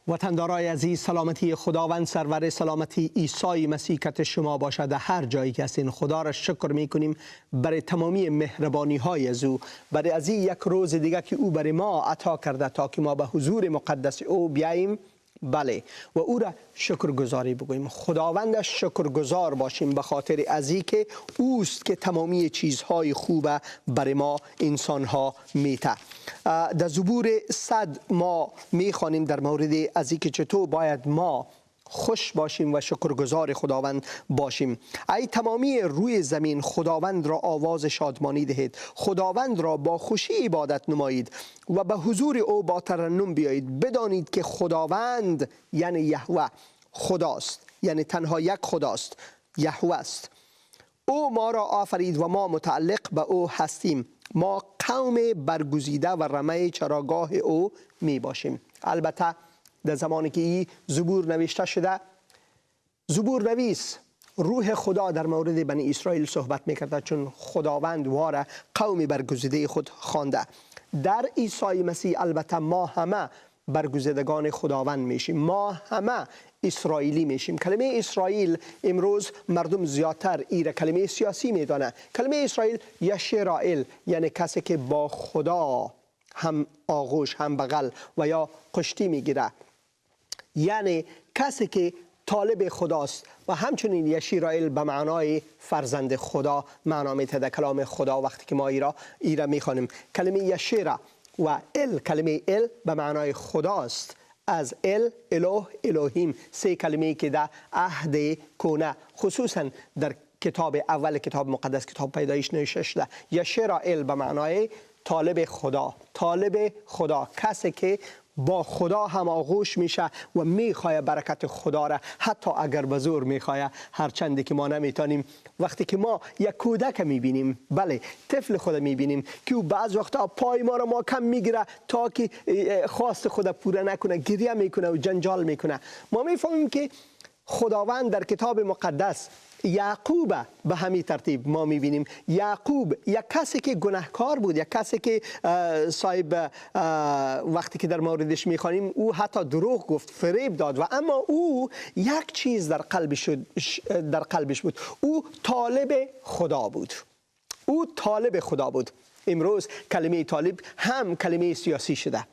وطندارای عزیز، سلامتی خداوند سرور سلامتی عیسی مسیح کت شما باشد. هر جایی که هستین خدا را شکر می کنیم برای تمامی مهربانی های از او، برای از این یک روز دیگه که او برای ما عطا کرده تا که ما به حضور مقدس او بیاییم. بله، و او را شکرگزاری بگوییم. خداوند شکرگزار باشیم به خاطر ازی که اوست که تمامی چیزهای خوب برای ما انسانها میته. در زبور 100 ما میخوانیم در مورد ازی که چطور باید ما خوش باشیم و شکرگزار خداوند باشیم. ای تمامی روی زمین خداوند را آواز شادمانی دهید، خداوند را با خوشی عبادت نمایید و به حضور او با ترنم بیایید. بدانید که خداوند یعنی یهوه خداست، یعنی تنها یک خداست، یهوه است. او ما را آفرید و ما متعلق به او هستیم. ما قوم برگزیده و رمه چراگاه او می باشیم. البته در زمانی که این زبور نوشته شده، زبور نویس روح خدا در مورد بنی اسرائیل صحبت میکرده، چون خداوند واره قوم برگزیده خود خوانده. در عیسی مسیح البته ما همه برگزیدگان خداوند میشیم، ما همه اسرائیلی میشیم. کلمه اسرائیل امروز مردم زیادتر ایره کلمه سیاسی میدانه. کلمه اسرائیل یشرائیل یعنی کسی که با خدا هم آغوش هم بغل و یا قشتی میگیره، یعنی کسی که طالب خداست. و همچنین یشیرائیل به معنای فرزند خدا معنا میده در کلام خدا. وقتی که ما ایرا میخوانیم کلمه یشیرا و کلمه ال به معنای خداست. از اله الوهیم، سه کلمه که در عهد کهنه خصوصا در کتاب اول کتاب مقدس کتاب پیدایش نوشته شده. یشیرائیل به معنای طالب خدا، طالب خدا، کسی که با خدا هم آغوش میشه و میخواه برکت خدا را، حتی اگر به زور میخواه، هرچندی که ما نمیتونیم. وقتی که ما یک کودک میبینیم، بله طفل خود میبینیم که او بعض وقتا پای ما را محکم میگیره تا که خواست خود پوره نکنه، گریه میکنه و جنجال میکنه. ما میفهمیم که خداوند در کتاب مقدس یعقوب به همین ترتیب ما میبینیم. یعقوب یک کسی که گناهکار بود، یک کسی که صاحب وقتی که در موردش میخوانیم او حتی دروغ گفت، فریب داد، و اما او یک چیز در قلبش بود. او طالب خدا بود. او طالب خدا بود. امروز کلمه طالب هم کلمه سیاسی شده.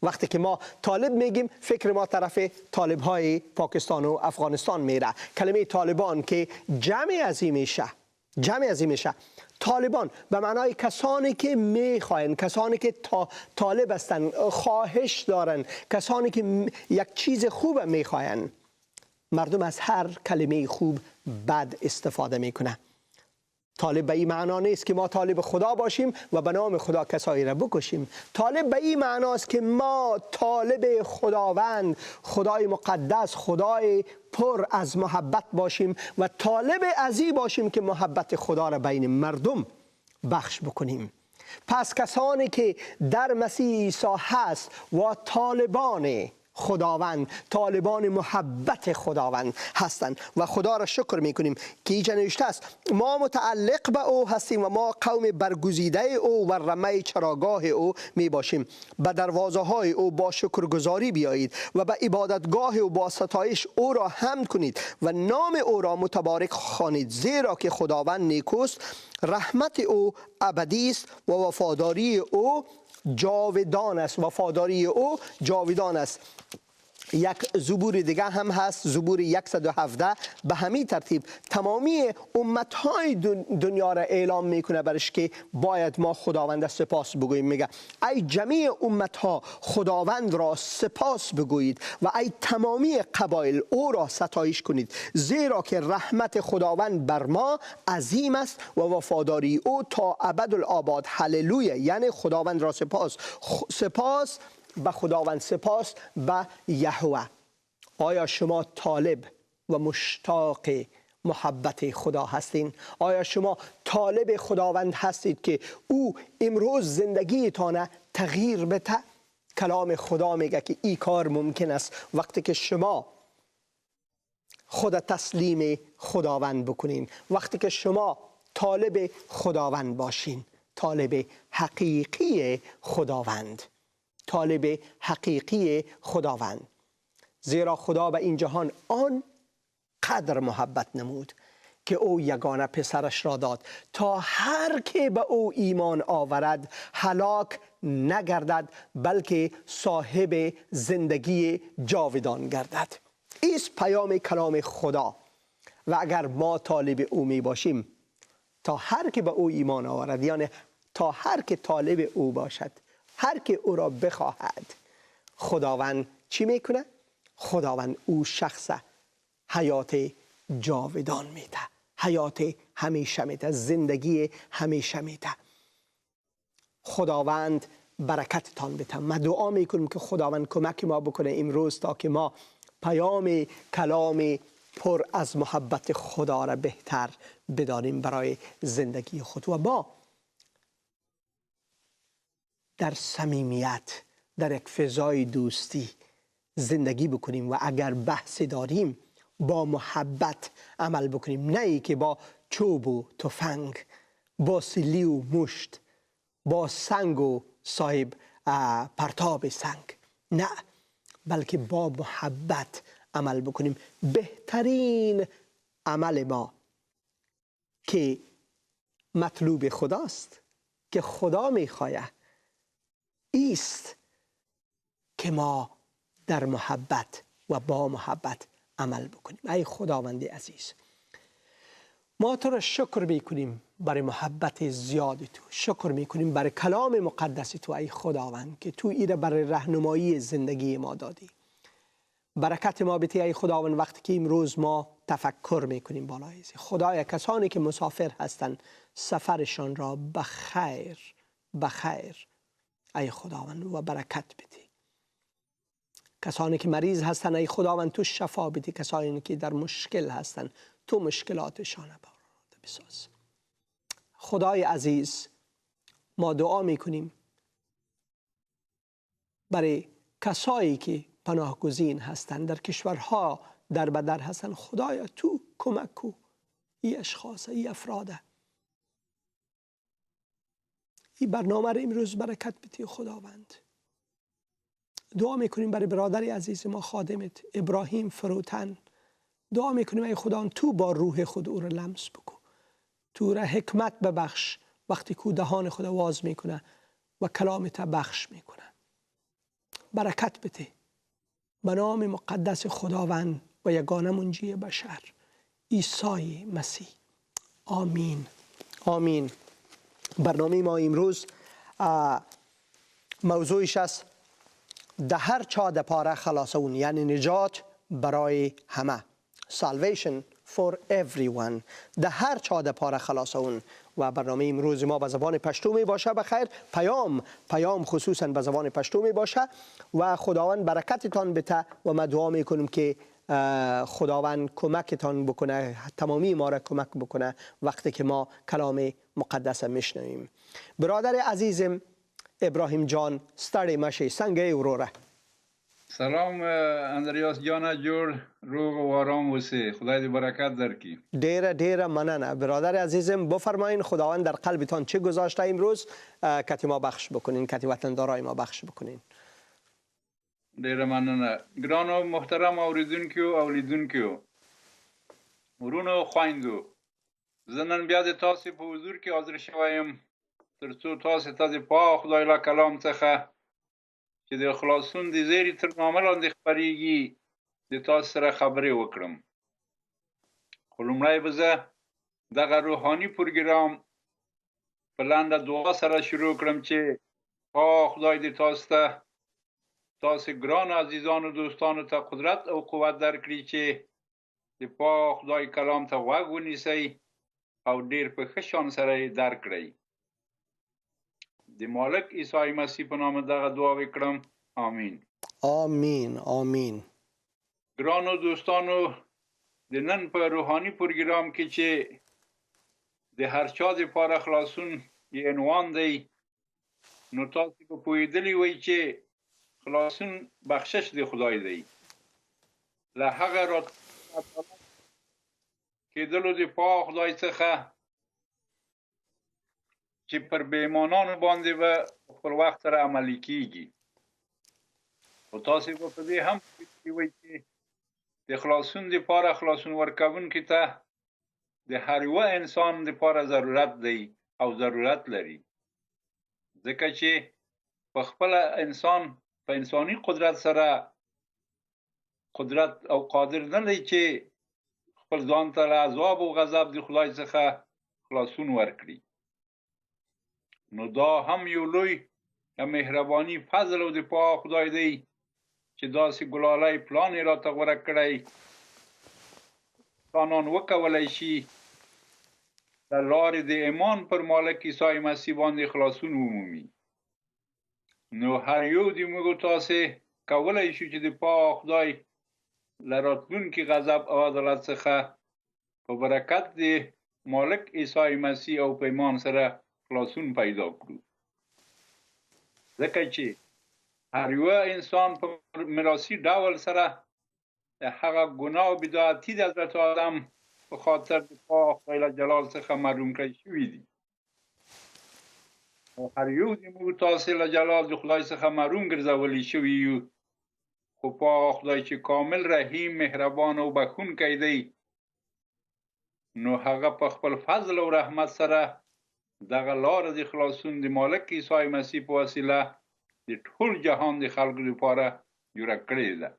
وقتی که ما طالب میگیم فکر ما طرف طالب های پاکستان و افغانستان میره. کلمه طالبان که جمع ازی میشه. طالبان به معنای کسانی که میخواین، کسانی که طالب هستن، خواهش دارن، کسانی که یک چیز خوب میخواین. مردم از هر کلمه خوب بد استفاده میکنه. طالب به این معنا نیست که ما طالب خدا باشیم و به نام خدا کسایی را بکشیم. طالب به این معناست که ما طالب خداوند، خدای مقدس، خدای پر از محبت باشیم و طالب ازی باشیم که محبت خدا را بین مردم بخش بکنیم. پس کسانی که در مسیح عیسی هست و طالبان خداوند، طالبان محبت خداوند هستند و خدا را شکر میکنیم که اینجا نوشته است ما متعلق به او هستیم و ما قوم برگزیده او و رمه چراگاه او می باشیم. به دروازه های او با شکرگزاری بیایید و به عبادتگاه او با ستایش او را حمد کنید و نام او را متبارک خوانید، زیرا که خداوند نیکوست، رحمت او ابدی است و وفاداری او جاودان است. وفاداری او جاودان است. یک زبور دیگه هم هست، زبور 117 به همین ترتیب تمامی امتهای دنیا را اعلام میکنه برش که باید ما خداوند سپاس بگوییم. میگه ای جمیع امتها خداوند را سپاس بگویید و ای تمامی قبایل او را ستایش کنید، زیرا که رحمت خداوند بر ما عظیم است و وفاداری او تا ابدالآباد. هللویا. یعنی خداوند را سپاس به خداوند، سپاس به یهوه. آیا شما طالب و مشتاق محبت خدا هستین؟ آیا شما طالب خداوند هستید که او امروز زندگیتان تغییر بده؟ کلام خدا میگه که این کار ممکن است وقتی که شما خود تسلیم خداوند بکنین، وقتی که شما طالب خداوند باشین، طالب حقیقی خداوند، طالب حقیقی خداوند. زیرا خدا به این جهان آن قدر محبت نمود که او یگانه پسرش را داد تا هر که به او ایمان آورد هلاک نگردد بلکه صاحب زندگی جاودان گردد. ایست پیام کلام خدا و اگر ما طالب او می باشیم، تا هر که به او ایمان آورد، یعنی تا هر که طالب او باشد، هر که او را بخواهد، خداوند چی میکنه؟ خداوند او شخص حیات جاودان میده، حیات همیشه میده، زندگی همیشه میده. خداوند برکتتان بده. ما دعا میکنیم که خداوند کمک ما بکنه امروز تا که ما پیام کلام پر از محبت خدا را بهتر بدانیم برای زندگی خود و ما در صمیمیت، در یک فضای دوستی زندگی بکنیم و اگر بحث داریم با محبت عمل بکنیم، نه ای که با چوب و تفنگ، با سلی و مشت، با سنگ و صاحب پرتاب سنگ، نه، بلکه با محبت عمل بکنیم. بهترین عمل ما که مطلوب خداست، که خدا میخواه، ایست که ما در محبت و با محبت عمل بکنیم. ای خداوند عزیز، ما تو را شکر میکنیم برای محبت زیاد تو، شکر میکنیم برای کلام مقدس تو ای خداوند که تو ایره برای راهنمایی زندگی ما دادی. برکت ما بده ای خداوند وقتی که امروز ما تفکر میکنیم بالای خدایا کسانی که مسافر هستند سفرشان را بخیر ای خداوند و برکت بده. کسانی که مریض هستند ای خداوند تو شفا بده، کسانی که در مشکل هستند تو مشکلاتشان را بساز. خدای عزیز، ما دعا میکنیم برای کسایی که پناهگزین هستند در کشورها در بدر هستند. خدایا تو کمک کو ای اشخاص، ای افراده. این برنامه را امروز برکت بده خداوند. دعا میکنیم برای برادر عزیز ما خادمت ابراهیم فروتن. دعا میکنیم ای خداوند تو با روح خود او را لمس بکن، تو را حکمت ببخش وقتی که دهان خود واز میکنه و کلامت بخش میکنه. برکت بده به نام مقدس خداوند و یگانه منجی بشر عیسی مسیح. آمین. آمین. برنامه ما امروز موضوعش است ده هر چاده پاره خلاصون، یعنی نجات برای همه. Salvation for everyone. ده هر چاده پاره خلاصون. و برنامه امروز ما به زبان پشتو می باشه. بخیر پیام خصوصا به زبان پشتو می باشه و خداوند برکتتان بده و ما دعا می کنیم که خداوند کمکتان بکنه، تمامی ما را کمک بکنه وقتی که ما کلام مقدس میشنویم. برادر عزیزم ابراهیم جان ستړی مشي، څنګه وروره؟ سلام اندریاس جان جور، روغ و آرام اوسه، خدای دی برکت درکی. ډیره مننه برادر عزیزم. بفرمایین خداوند در قلبتان چه گذاشته امروز کتی ما بخش بکنین، کتی وطندارای ما بخش بکنین. ډیره مننه ګرانو محترم اوریدونکو او لیدونکو، ورونو خویندو، زه نن بیا د تاسو په حضور کې حاضر شوم ترڅو تاسو ته د پاک خدای له کلام څخه چې د خلاصون د زیری تر نامه لاندې خپریږي د تاسو سره خبرې وکړم. خو لومړی به زه دغه روحاني پروګرام په لنډه دعا سره شروع کړم چې پاک خدای د تاسو ګران عزیزانو دوستانو ته قدرت او قوت درکړي چې د پاک خدای کلام ته غوږ ونیسئ او ډیر په ښه شان سره یې درک کړئ. د مالک عیسی مسیح په نامه دغه دعا وکړم. آمین. آمین. آمین. ګرانو دوستانو، د نن په روحاني پروګرام کې چې د هر چا دپاره خلاصون یې عنوان دی، نو تاسو به پوهېدلي وئ چې خلاصون بخشش د خدای دی. له هغه کېدلو د پاک خدای څخه چې پر بې ایمانانو باندې به خپل وخت سره عملي کېږي. خو تاسو به په دې هم پوهېدلي وئ چې د خلاصون دپاره خلاصون ورکوونکي ته د هر یوه انسان دپاره ضرورت دی او ضرورت لري، ځکه چې په خپله انسان په انساني قدرت سره قدرت او قادر نه دی چې خپل ځان ته له عذاب او غضب د خدای څخه خلاصون ورکړي. نو دا هم یو لوی مهرباني فضل او د پاک خدای دی چې داسې ګلالی پلان یې راته غوره کړی انسانان وکولی شي له لارې د ایمان پر مالک عیسی مسیح باندې خلاصون ومومي. نو هر یو د موږ تاسې کولی شو چې د پاک خدای له راتلونکي غضب او عدالت څخه په برکت د مالک عیسی مسیح او په ایمان سره خلاصون پیدا کړو، ځکه چې هر یو انسان په میراثي ډول سره د هغه ګناه او بدعتي د حضرت آدم په خاطر د پاک خدای له جلال څخه محروم کړی شوي دي. او هر یو د موږ تاسې له جلال د خدای څخه محروم ګرځولی شوي یو، خو پاک خدای چې کامل رحیم مهربان او بخښونکی دی، نو هغه په خپل فضل او رحمت سره دغه لاره د خلاصون د مالک عیسی مسیح په وسیله د ټول جهان د خلکو لپاره جوړه کړې ده.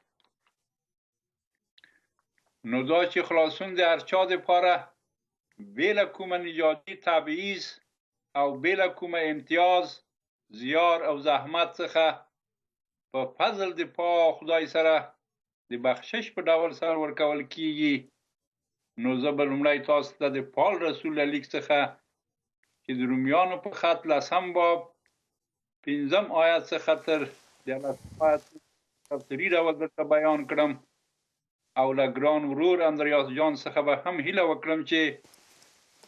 نو دا چې خلاصون د هر چا دپاره بې له کومه نژادي تبعیض او بې له کومه امتیاز، زیار او زحمت څخه په فضل د پاک خدای سره د بخشش په ډول سره ورکول کیږي. نو زه به لومړی تاسو ته د پال رسول له لیک څخه چې د رومیانو په خط 10 باب 5 آیت څخه تر 11 آیت تفسیري ډول درته بیان کړم، او له ګران ورور اندریاس جان څخه به هم هیله وکړم چې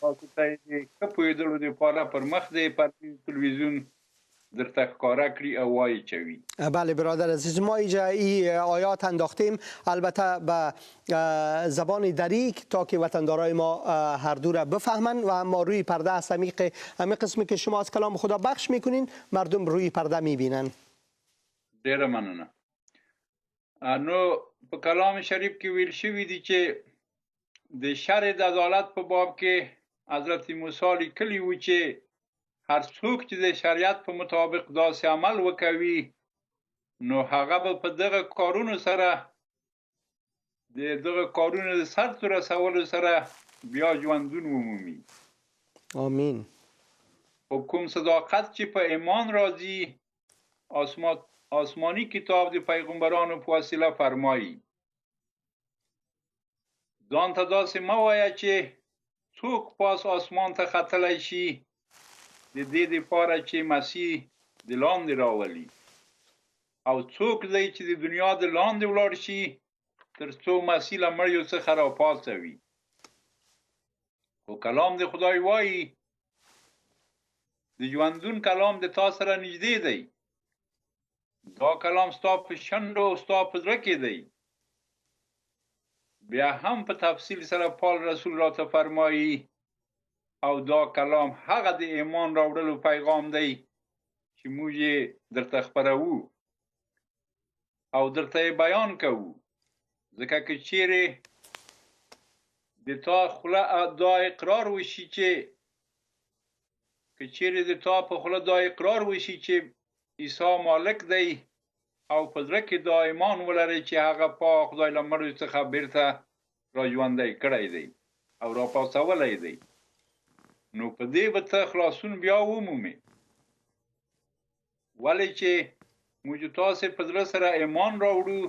تاسو ته یې د ښه پوهېدلو دپاره پر مخ د تلویزیون درته ښکاره کړي او وایچوي. بله برادر عزیز، ما اینجا این آیات انداختیم، البته به زبان دریک تا که وطندارای ما هر دو را بفهمن، و اما روی پرده است همین قسمی که شما از کلام خدا بخش میکنین مردم روی پرده میبینن. ډیره مننه. نو په کلام شریف کې ویل شوي دي چې د شرع د عدالت په باب کې حضرت موسی لیکلي و چې هر څوک چې د شریعت په مطابق داسې عمل وکوي، نو هغه به په دغه کارونو سره د دغه کارونو د سرته رسولو سره بیا ژوندون ومومي. آمین. خو کوم صداقت چې په ایمان راځي، آسمانی کتاب د پیغمبرانو په وسیله فرمایي. ځان ته داسې مه وایه چې څوک پاس آسمان ته ختلی شي د دې دپاره چې مسیح د لاندې راولي، او څوک دی چې د دنیا د لاندې ولاړ شي تر څو مسیح له مړیو څخه راپاڅوي. خو کلام د خدای وایي د ژوندون کلام د تا سره نږدې دی. دا کلام ستا په شنډو او ستا په زړه کې دی. بیا هم په تفصیل سره پال رسول راته فرمایي، او دا کلام هغه د ایمان راوړلو پیغام دی چې موږ یې درته خپروو او درته یې بیان کوو. ځکه که چیرې د تا خوله دا اقرار وشي چې په خوله دا اقرار وشي چې عیسی مالک دی، او په زړه کې دا ایمان ولرئ چې هغه پاک خدای له مړو څخه بیرته را ژوندی کړی دی او را پاڅولی دی، نو په دې به ته خلاصون بیا ومومې. ولې چې موږ تاسې په زړه سره ایمان راوړو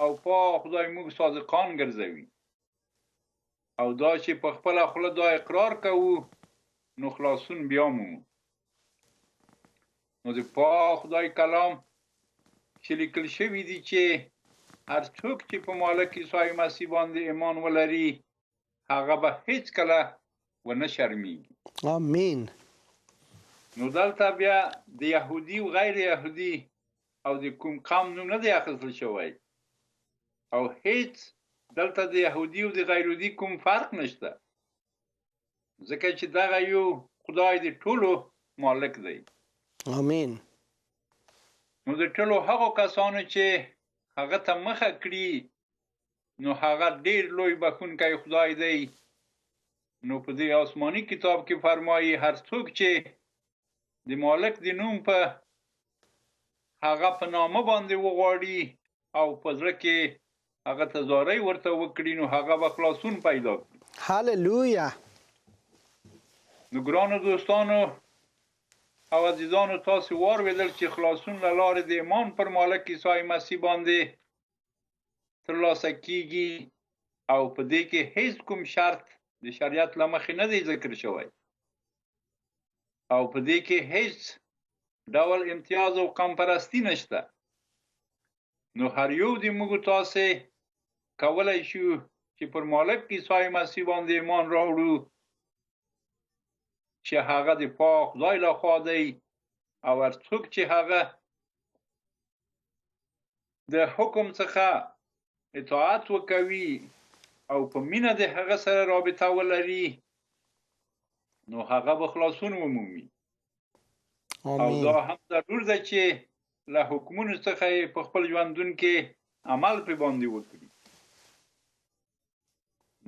او پاک خدای موږ صادقان ګرځوي، او دا چې په خپله خوله دا اقرار کوو نو خلاصون بیا مومو. نو د پاک خدای کلام چې لیکل شوي دي چې هر څوک چې په مالک عیسی مسیح باندې ایمان ولري هغه به هیڅ کله ونه شرمیږي. آمین. نو دلته بیا د یهودي او غیر یهودي او د کوم قوم نوم نه دی اخیستل شوی او هیڅ دلته د یهودي او د غیر یهودي کوم فرق نشته، ځکه چې دغه یو خدای د ټولو مالک دی. آمین. نو د ټولو هغو کسانو چې هغه ته مخه کړي نو هغه ډیر لوی بخښونکی خدای دی. نو په دې آسماني کتاب کې فرمایي هر څوک چې د مالک د نوم په هغه په نامه باندې وغواړي او په زړه کې هغه ته زارۍ ورته وکړي نو هغه به خلاصون پیدا کړي. هللویا. نو ګرانو دوستانو او عزیزانو، تاسو واورېدل چې خلاصون له لارې د ایمان پر مالک عیسی مسیح باندې ترلاسه کیږي او په دې کې هیڅ کوم شرط د شریعت له مخې نه دی ذکر شوی او په دې کې هیڅ ډول امتیاز او قوم پرستی نشته. نو هر یو د موږ تاسو کولای شو چې پر مالک عیسی مسیح باندې ایمان راوړو چې هغه د پاک خدای له خوا دی او هر څوک چې هغه د حکم څخه اطاعت وکوي او په مینه د هغه سره رابطه ولري نو هغه به خلاصون ومومي. او دا هم ضرور ده چې له حکمونو څخه په خپل ژوندون کې عمل پرې باندې وکړي.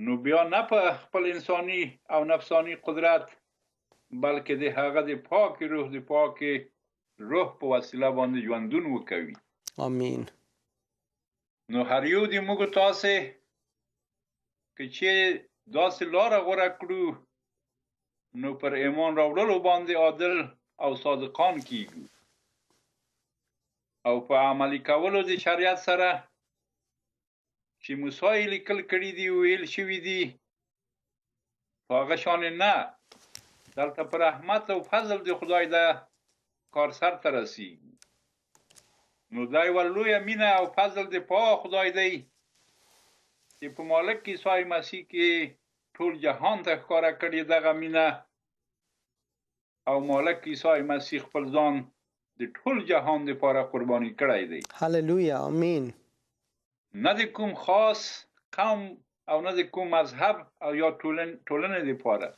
نو بیا نه په خپل انساني او نفساني قدرت بلکې د هغه د پاک روح په وسیله باندې ژوندون وکوي. آمین. نو هر یو د موږ تاسو چې داسې لاره غوره کړو نو پر ایمان راوړلو باندې عادل او صادقان کیږو او په عملي کولو د شریعت سره چې موسی لیکل کړي دي ویل شوي دي په هغه شان نه دلته پر رحمت او فضل د خدای د کار سر ته رسیږي. نو دا یوه لویه مینه او فضل د پاک خدای دی چې په مالک عیسی مسیح کې ټول جهان ته ښکاره کړې دغه مینه او مالک عیسی مسیح خپل ځان د ټول جهان لپاره قرباني کړی دی. هللویا. آمین. نه د کوم خاص قوم او نه د کوم مذهب او یا ټولنې لپاره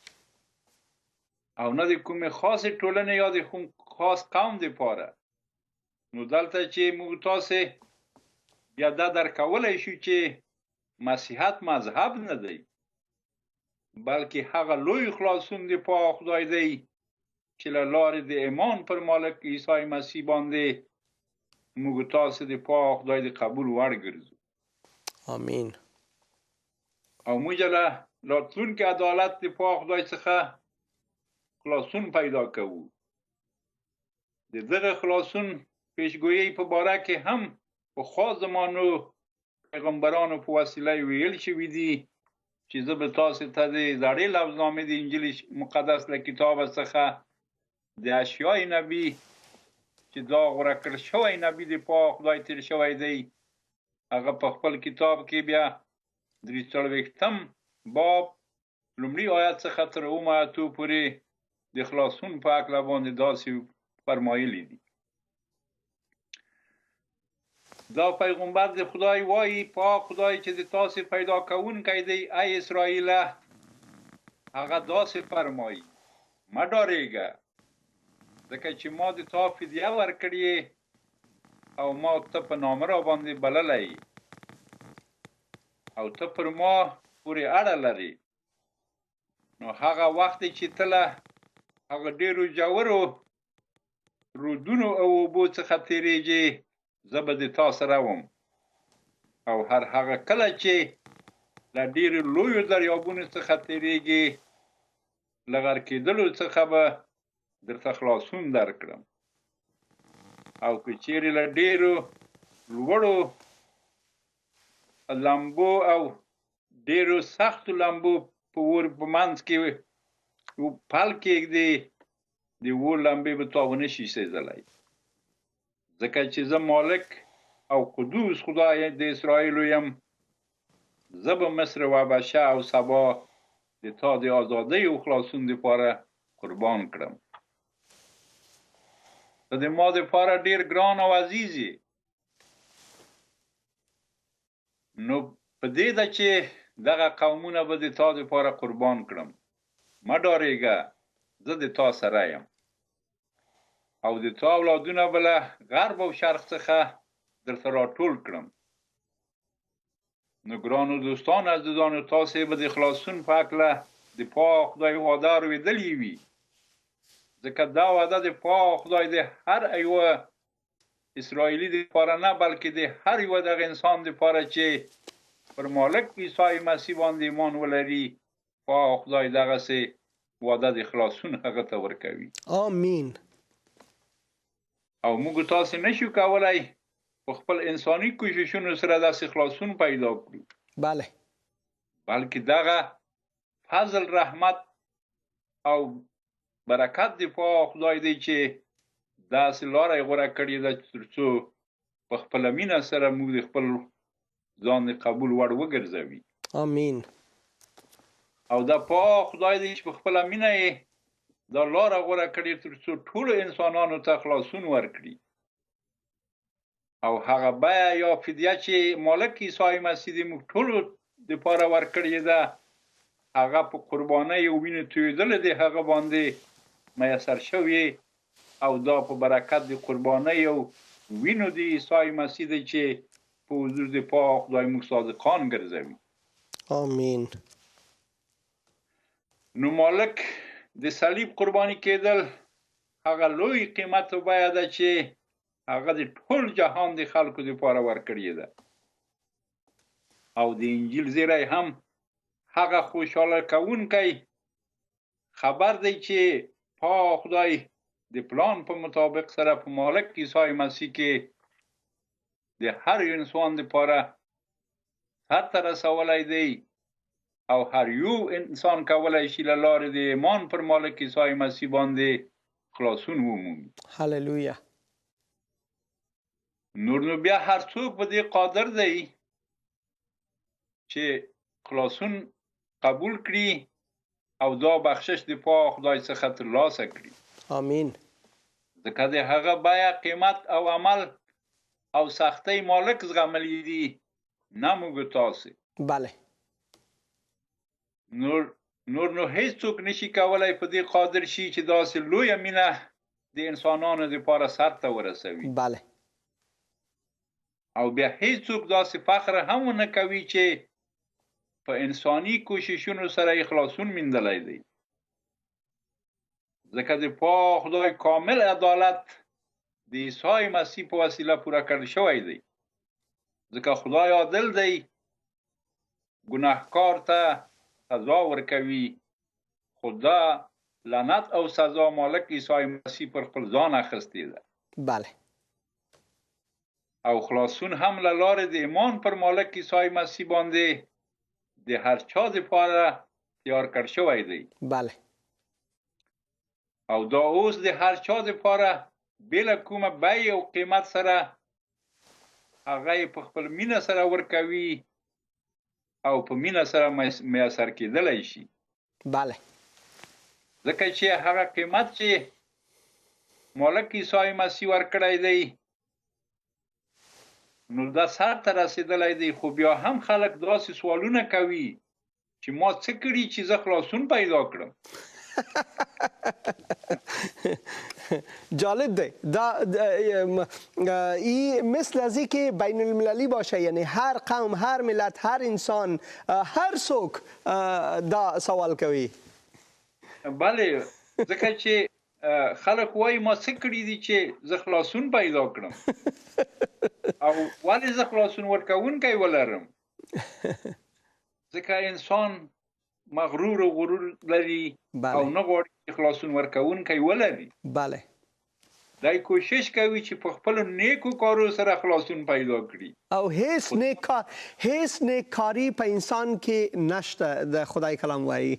او نه د کوم خاص ټولنې یا د کوم خاص قوم لپاره. نو دلته چې موږ تاسو بیا دا درکولی شو چې مسیحیت مذهب نه دی بلکې هغه لوی خلاصون د پاک خدای دی چې له لارې د ایمان پر مالک عیسی مسیح باندې موږ تاسو د پاک خدای د قبول وړ ګرځو. آمین. او موږ له راتلونکي عدالت د پاک خدای څخه خلاصون پیدا کوو. د دغه خلاصون پیشګویی په باره کې هم په خاص زمانو پیغمبرانو په وسیله ویل شوي دي چې زه به تاسو ته د زړې لفظنامې د انجیل مقدس له کتاب څخه د اشعیا نبی چې دا غوره کړل شوی نبی د پاک خدای تیر شوی دی هغه په خپل کتاب کې بیا 43 باب لومړي آیت څخه تر 9 آیتو پورې د خلاصون په هکله باندې داسې فرمایلی دي. دا پیغمبر د خدای وایي پاک خدای چې د تاسو پیدا کوونکی دی ای اسرائیل هغه داسې فرمایي مه ډارېږه ځکه چې ما د تا فدیه ورکړې او ما ته په نامه را باندې بللی او ته پر ما پورې اړه لري. نو هغه وخت چې ته له هغه ډېرو ژورو رودونو او اوبو څخه تېرېږې زه به د تا سره وم او هر هغه کله چې له ډېرو لویو دریابونو څخه تېرېږې له غرق کېدلو څخه به درته خلاصون درکړم او که چیرې له ډېرو لوړو لمبو او ډېرو سختو لمبو په اور په منځ کې پل کېږدې د اور لمبې به تا ونه شي سېزلی ځکه چې زه مالک او قدوس خدای د اسرائیلو یم. زه به مصر و حبشه او سبا د تا د آزادۍ او خلاصون دپاره قربان کړم. ته د ما دپاره ډېر ګران او عزیز یې. نو په دې ده چې دغه قومونه به د تا دپاره قربان کړم. مه ډارېږه، زه د تا سره یم. او د تا اولادونه به له غرب او شرق څخه درته راټول کړم. نو ګرانو دوستانو عزیزانو، تاسې به د خلاصون په هکله د پاک خدای وعده اورېدلې وي، ځکه دا وعده د پاک خدای د هر یوه اسرائیلي دپاره نه، بلکې د هر یوه دغه انسان دپاره چې پر مالک عیسی مسیح باندې ایمان ولري، پاک خدای دغسې وعده د خلاصون هغه ته ورکوي. آمین. او موږ تاسې نشو کولی په خپل انساني کوششونو سره داسې خلاصون پیدا کړو، بله، بلکې دغه فضل، رحمت او برکت د پاک خدای دی چې داسې لاره یې غوره کړې ده تر څو په خپله مینه سره موږ د خپل ځان د قبول وړ وګرځوي. آمین. او دا پاک خدای دی چې په خپله مینه یې دا لاره غوره کړې تر څو ټولو انسانانو ته خلاصون ورکړي. او هغه بیه یا فدیه چې مالک عیسی مسیح د موږ ټولو دپاره ورکړې ده، هغه په قربانۍ او وینې تویېدلې د هغه باندې میسر شوې، او دا په برکت د قربانۍ او وینو د عیسی مسیح دی چې په حضور د پاک خدای موږ صادقان ګرځوي. آمین. نو مالک د صلیب قرباني کېدل هغه لوی قیمت او بیه ده چې هغه د ټول جهان د خلکو دپاره ورکړې ده. او د انجیل زیری هم هغه خوشحاله کوونکی خبر دی چې پاک خدای د پلان په مطابق سره په مالک عیسی مسیح کې د هر انسان دپاره سرته رسولی دی، او هر یو انسان کولی شي له لارې د ایمان پر مالک عیسی مسیح باندې خلاصون ومومي. هللویا. نور نو بیا هر څوک په دې قادر دی چې خلاصون قبول کړي او دا بخشش د پاک خدای څخه ترلاسه کړي. آمین. ځکه د هغه بیه، قیمت او عمل او سختۍ مالک زغملی دي، نه موږ تاسې. بله. نور نو هیڅوک نشي کولی په دې قادر شي چې داسې لویه مینه د انسانانو دپاره سرته ورسوي. بله. او بیا هیڅوک داسې فخر هم ونه کوي چې په انساني کوششونو سره یې خلاصون میندلی دی. ځکه د پاک خدای کامل عدالت د عیسی مسیح په وسیله پوره کړل شوی دی. ځکه خدای عادل دی، ګناهکار ته سزا ورکوي، خو دا لعنت او سزا مالک عیسی مسیح پر خپل ځان اخیستې ده. بله. او خلاصون هم له لارې د ایمان پر مالک عیسی مسیح باندې د هر چا دپاره تیار کړ شوی دی. بله. او دا اوس د هر چا دپاره بېله کومه بیې او قیمت سره هغه یې په خپل مینه سره ورکوي او په مینه سره میسر کېدلی شي. بله. ځکه چې هغه قیمت چې مالک عیسی مسیح ورکړی دی، نو دا سر ته رسېدلی دی، خو بیا هم خلک داسې سوالونه کوي چې ما څه کړي چې زه خلاصون پیدا کړم. جالب دی. این مثل از این که بین المللی باشه، یعنی هر قوم، هر ملت، هر انسان، هر سوک دا سوال کوي. بله، ځکه چې خلک وایي ما څه کړي دي چې زه خلاصون پیدا کړم، او ولې زه خلاصون ورکوونکی ولرم. ځکه انسان مغرور او غرور لري او نه غواړي چې خلاصون ورکوونکی ولري. بله. دی کوشش کوي چې په خپلو نیکو کارو سره خلاصون پیدا کړي. او هیڅ نیک کاری په انسان کې نشته، د خدای کلام وایي.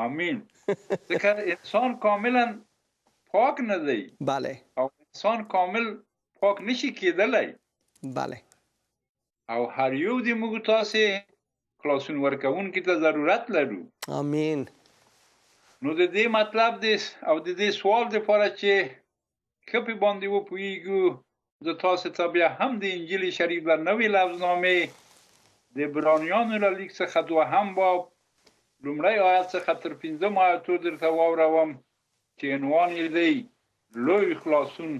آمین. ځکه انسان کاملا پاک نه دی. بله. او انسان کامل پاک نشي کېدلی. بله او هر یو د موږ تاسې خلاصون ورکوونکي ته ضرورت لرو. آمین. نو د دې مطلب دی او د دې سوال دپاره چې ښه پې باندې وپوهېږو، زه تاسې ته بیا هم د انجیل شریف له نوې لفظنامې د عبرانیانو له لیک څخه 2 باب لومړی آیت څخه تر 5 آیتو درته واوروم چې عنوان یې دی لوی خلاصون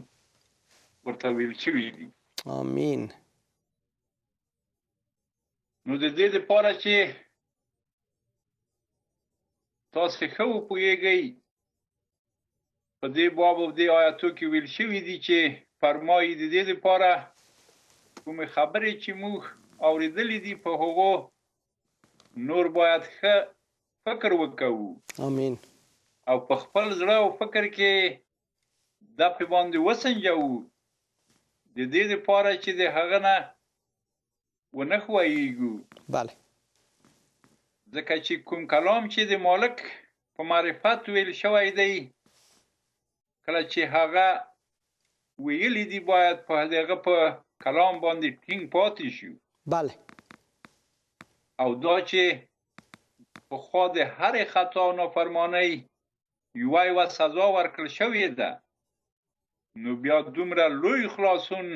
ورته ویل شوي دي. آمین. نو د دې دپاره چې تاسې ښه وپوهېږئ، په دې باب او دې آیتو کې ویل شوي دي چې فرمایي د دې دپاره کومې خبرې چې موږ اورېدلې دي په هغو نور باید ښه فکر وکوو. آمین. او په خپل زړه او فکر کې دا پې باندې وسنجوو د دې دپاره چې د هغه نه ونه ښویېږو. بله. ځکه چې کوم کلام چې د مالک په معرفت ویل شوی دی، کله چې هغه ویلي دي باید په هغه په کلام باندې ټینګ پاتې شو. بله. او دا چې پخوا د هرې خطا او نافرمانۍ یوه سزا ورکړل شوې ده، نو بیا دومره لوی خلاصون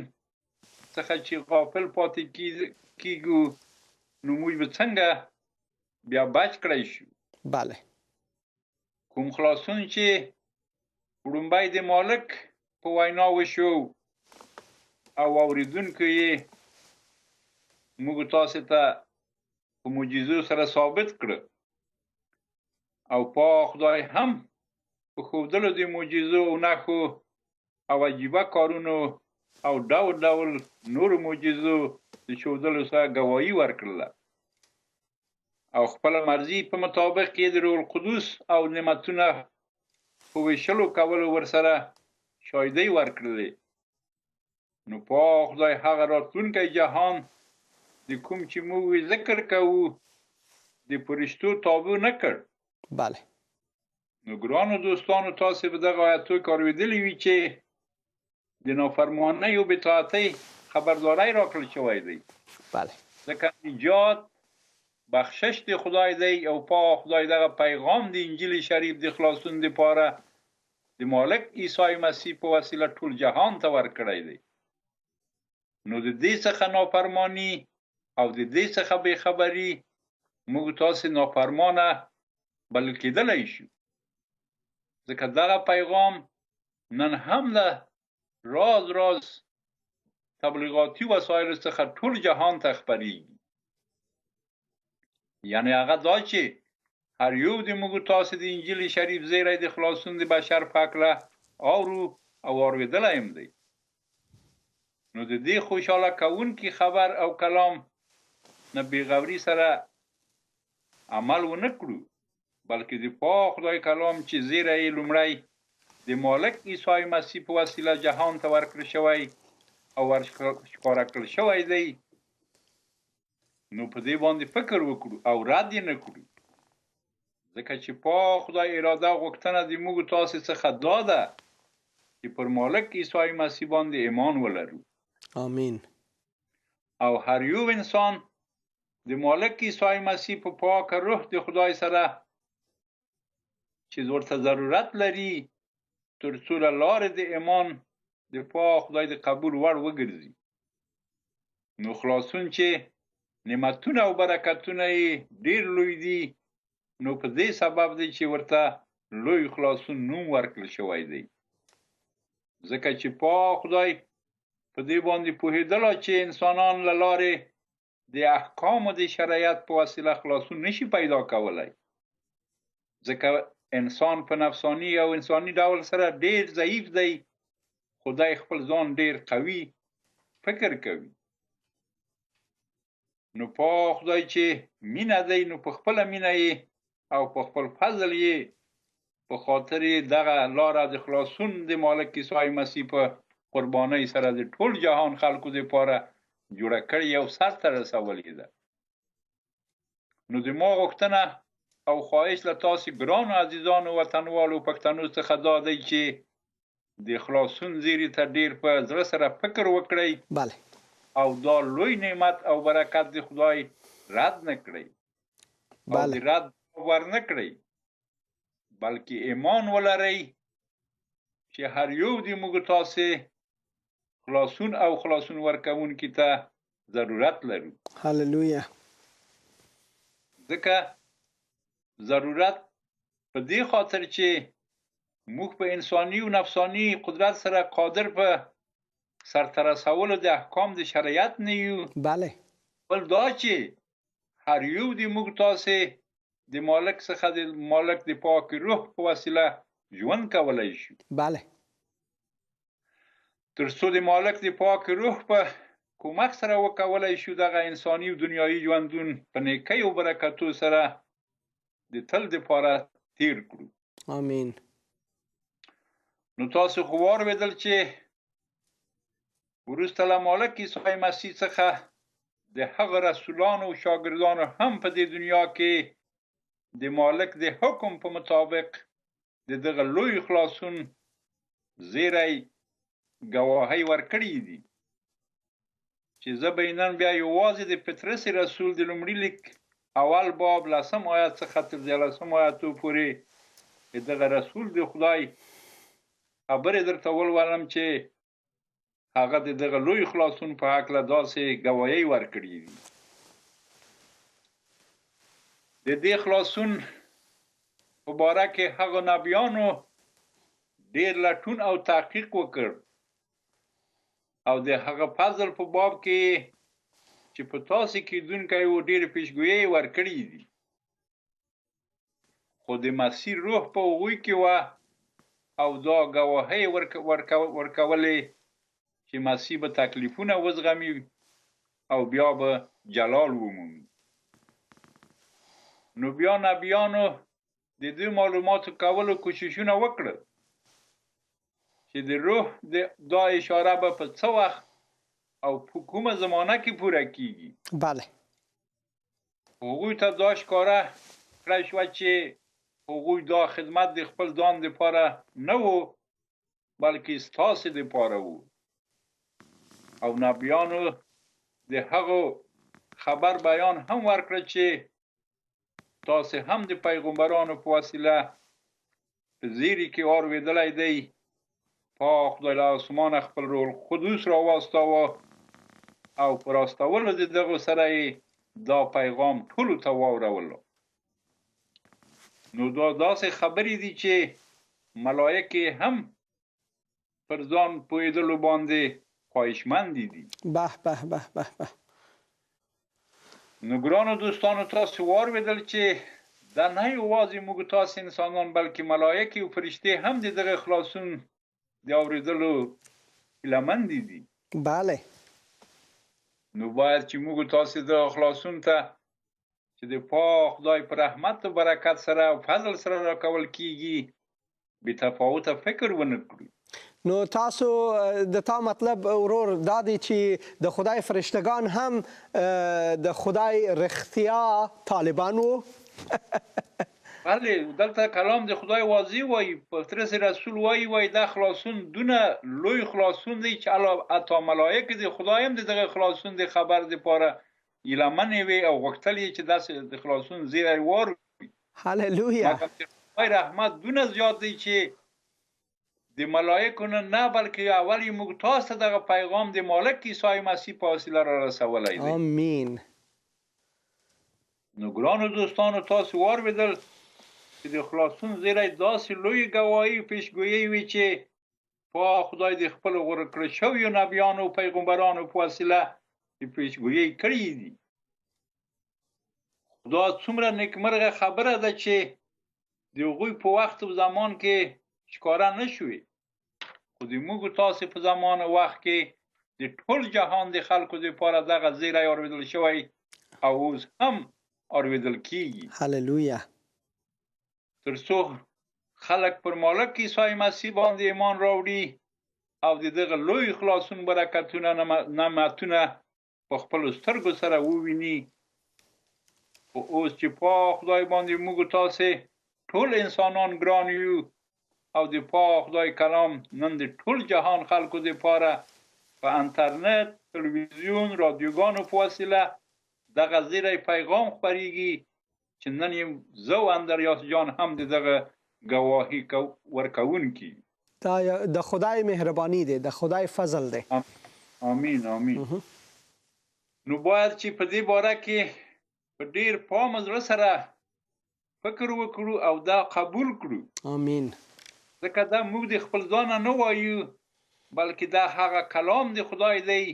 څخه چې غافل پاتې کیږو، نو موږ به څنګه بیا بچ کړی شو. بله. کوم خلاصون چې وړومبی د مالک په وینا وشو او اورېدونکو یې موږ تاسې ته په معجزو سره ثابت کړه، او پاک خدای هم په ښودلو د معجزو او نښو او عجیبه کارونو او ډول ډول نورو معجزو د ښودلو سره ګواهي ورکړله، او خپله مرضي په مطابق یې د روح القدس او نعمتونه په ویشلو کولو ورسره شاهدۍ ورکړلې. نو پاک خدای هغه راتلونکی جهان د کوم چې موږ ذکر کوو د فرشتو تابع نه کړ. بله. نو ګرانو دوستانو، تاسې په دغه آیتو کې اورېدلي وي چې د نافرمانۍ او بېطاعتۍ خبرداری راکړل شوی دی. بله. ځکه نجات بخشش د خدای دی، او پاک خدای دغه پیغام د انجیل شریف د خلاصون دپاره د مالک عیسی مسیح په وسیله ټول جهان ته ورکړی دی. نو د دې څخه نافرمانی او د دې څخه بېخبري موږ تاسې نافرمانه بلل کېدلی شو، ځکه دغه پیغام نن هم له راز تبلیغاتي وسایلو څخه ټول جهان ته خپریږي. یعنی هغه دا چې هر یو د موږ تاسې د انجیل شریف زیری د خلاصون د بشر په هکله اورو او اورېدلی هم دی. نو د دې خوشحاله کوونکي خبر او کلام نه بېغوري سره عمل ونه کړو، بلکې د پاک خدای کلام چې زیری یې لومړی د مالک عیسی مسیح په وسیله جهان ته ورکړل شوی او ورښکاره کړل شوی دی، نو په دې باندې فکر وکړو او رد یې نه کړو. ځکه چې پاک خدای اراده غوښتنه د موږ تاسې څخه دا ده چې پر مالک عیسی مسیح باندې ایمان ولرو. آمین. او هر یو انسان د مالک عیسی مسیح په پاک روح د خدای سره چې ورته ضرورت لري تر څو له لارې د ایمان د پاک خدای د قبول وړ وګرځي. نو خلاصون چې نعمتونه او برکتونه یې ډېر لوی دي، نو په دې سبب دی چې ورته لوی خلاصون نوم ورکړل شوی دی. ځکه چې پاک خدای په دې باندې پوهېدله چې انسانان له لارې د احکامو د شریعت په وسیله خلاصون نشي پیدا کولی، ځکه انسان په نفسانی او انساني ډول سره ډېر ضعیف دی. خدای خپل ځان ډېر قوي فکر کوي. نو پاک خدای چې مینه دی، نو په خپله مینه یې او په خپل فضل یې په خاطر دغه لاره د خلاصون د مالک عیسی مسیح په قربانۍ سره د ټول جهان خلکو دپاره جوړه کړې او سر ته رسولې ده. نو زما غوښتنه او خواهش له تاسې ګرانو عزیزانو وطنوالو پښتنو څخه دا دی چې د خلاصون زیري ته ډېر په زړه سره فکر وکړئ. بله. او دا لوی نعمت او برکت د خدای رد نه کړئ او د رد ور نه کړئ بلکې ایمان ولرئ چې هر یو د موږ تاسې خلاصون او خلاصون ورکوونکي ته ضرورت لرو. هللویا. ځکه ضرورت په دې خاطر چې موږ په انساني او نفساني قدرت سره قادر په سرته رسولو د احکام د شریعت نه یو. بله. بل دا چې هر یو د موږ تاسې د مالک څخه د مالک د پاک روح په وسیله ژوند کولای شو. بله. تر څو د مالک د پاک روح په کومک سره وکولای شو دغه انساني او دنیایي ژوندون په نیکۍ او برکتو سره د تل دپاره تیر کړو. آمین. نو تاسو خو واورېدل چې وروسته له مالک عیسی مسیح څخه د هغه رسولانو او شاګردانو هم په دې دنیا کې د مالک د حکم په مطابق د دغه لوی خلاصون زیری گواهی ورکړي دي چې زه به نن بیا یوازې د پطرس رسول د لومړي لیک اول باب 10 آیت څخه تر 13 آیتو پورې دغه رسول د خدای خبرې درته ولولم چې هغه د دغه لوی خلاصون په هکله داسې گواهی ورکړي دي. د دې خلاصون په باره کې هغه نبیانو ډېر لټون او تحقیق وکړ او د هغه فضل په باب کې چې په تاسې کېدونکی و ډېرې پیشګویۍ ورکړي دي خو د مسیح روح په هغوی کې وه او دا گواهۍ ورکولې چې مسیح به تکلیفونه وزغمي او بیا به جلال ومومي. نو بیا نبیانو د دې معلوماتو کولو کوششونه وکړل چې د روح دا اشاره به په څه وخت او په کومه زمانه کې پوره کیږي. بله. هغوی ته دا ښکاره کړی شوه چې هغوی دا خدمت د خپل ځان دپاره نه و بلکې ستاسې دپاره و او نبیانو د هغو خبر بیان هم ورکړه چې تاسې هم د پیغمبرانو په وسیله په زیري کې اورېدلی دی پاک خدای له اسمانه خپل روح القدس راواستاوه او په راستولو د دغو سره یې دا پیغام ټولو ته واورولو. نو دا داسې خبرې دي چې ملایکې هم پر ځان پوهېدلو باندې خواهشمندې دي. به به به به به. نو ګرانو دوستانو تاسو واورېدل چې دا نه یوازې موږ تاسې انسانان بلکې ملایکې او فرشتې هم د دغه خلاصون د اورېدلو هیلهمندې دي. بله. نو باید چې موږ تاسې دغه خلاصون ته چې د پاک خدای په رحمت و برکت سره او فضل سره راکول کیږي بې تفاوته فکر ونه کړو. نو تاسو د تا مطلب ورور دا دی چې د خدای فرشتگان هم د خدای رښتیا طالبان وو. بله دلته کلام د خدای واضح وایي پطرس رسول وایي دا خلاصون دونه لوی خلاصون دی چې حتی ملایکې د خدای هم د دغه خلاصون د خبر دپاره هیلهمنې وې او غوښتل یې چې داسې د خلاصون زیری واوري. هللویا. مګر د خدای رحمت دونه زیات دی چې د ملایکو نه بلکې اول یې موږ تاسو ته دغه پیغام د مالک عیسی مسیح په وسیله را رسولی دی. آمین. نو ګرانو دوستانو تاسو واورېدل چې د خلاصون زیری داسې لوی ګواهي پیشګویۍ وي چې پاک خدای د خپلو غوره کړو شویو نبیانو او پیغمبرانو په وسیله پیشګویۍ کړي دي. دا څومره نیکمرغه خبره ده چې د هغوی په وخت او زمان کې ښکاره نه شوې خو د موږ تاسې په زمان او وخت کې د ټول جهان د خلکو دپاره دغه زیری اورېدل شوی او اوس هم اورېدل کیږي. هللویا. تر څو خلک پر مالک عیسی مسیح باندې ایمان راوړي او د دغه لوی خلاصون برکتونه نعمتونه په خپلو سترګو سره وویني. خو اوس چې پاک خدای باندې موږ تاسې ټول انسانان ګران یو او د پاک خدای کلام نن د ټول جهان خلکو دپاره په انټرنیټ، تلویزیون، رادیوګانو په وسیله دغه زیری پیغام خپریږي چې نن یې زه او اندریاس جان هم د دغه گواهی ورکوونکي. دا د خدای مهرباني دی، د خدای فضل دی. آمین آمین. نو باید چې په دې باره کې په ډیر پام زړه سره فکر وکړو او دا قبول کړو. آمین. ځکه دا موږ د خپل ځانه نه وایو، بلکې دا هغه کلام د خدای دی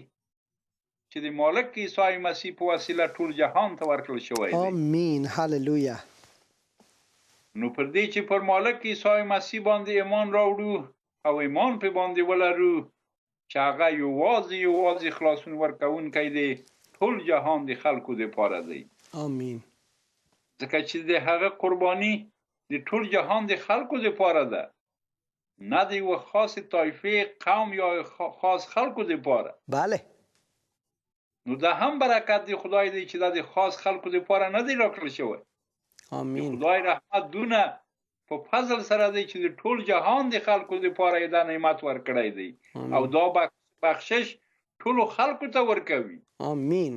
چې د مالک عیسی مسیح په وسیله ټول جهان ته ورکړل شوی دی. آمین. هللویا. نو پر دې چې پر مالک عیسی مسیح باندې ایمان راوړو او ایمان په باندې ولرو چې هغه یوازې خلاصون ورکوونکی دی ټول جهان د خلکو لپاره دی. آمین. ځکه چې د هغه قرباني د ټول جهان د خلکو لپاره ده، نه د یو خاص طایفه، قوم یا خاص خلکو لپاره. بله. نو دا هم برکت دی خدای دی چې دا د خاص خلکو لپاره نه دی راکړل شوی. آمین. خدای رحمت دونه په فضل سره دی چې د ټول جهان د خلکو لپاره یې دا نعمت ورکړی دی او دا بخشش ټول خلکو ته ورکوي. آمین.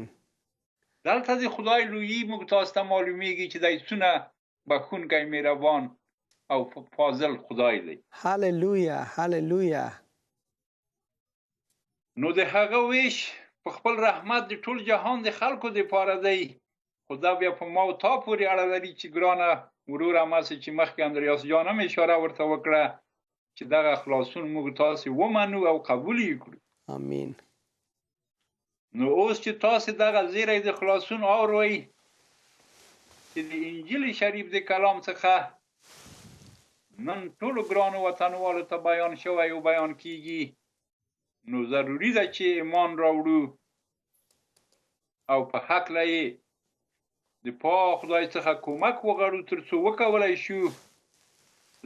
دلته د خدای لویی موږ تاسو ته معلومیږي چې دای څونه بخښونکی، مهربان او فاضل خدای دی. هللویا هللویا. نو د هغه ویش په خپل رحمت د ټول جهان د خلکو لپاره دی. خدا بیا په ما او تا پورې اړه لري چې ګرانه وروره ماسه چې مخکې اندریاس جان هم اشاره ورته وکړه چې دغه خلاصون موږ تاسو ومنو او قبول یې کړو. آمین. نو اوس چې تاسو دغه زیری د خلاصون اوروي چې د انجیل شریف د کلام څخه نن ټول ګرانو وطنوالو ته بیان شوی او بیان کیږي، نو ضروری ده چې ایمان راوړو او په حق لای د پاک خدای څخه کومک وغواړو ترڅو وکولای شو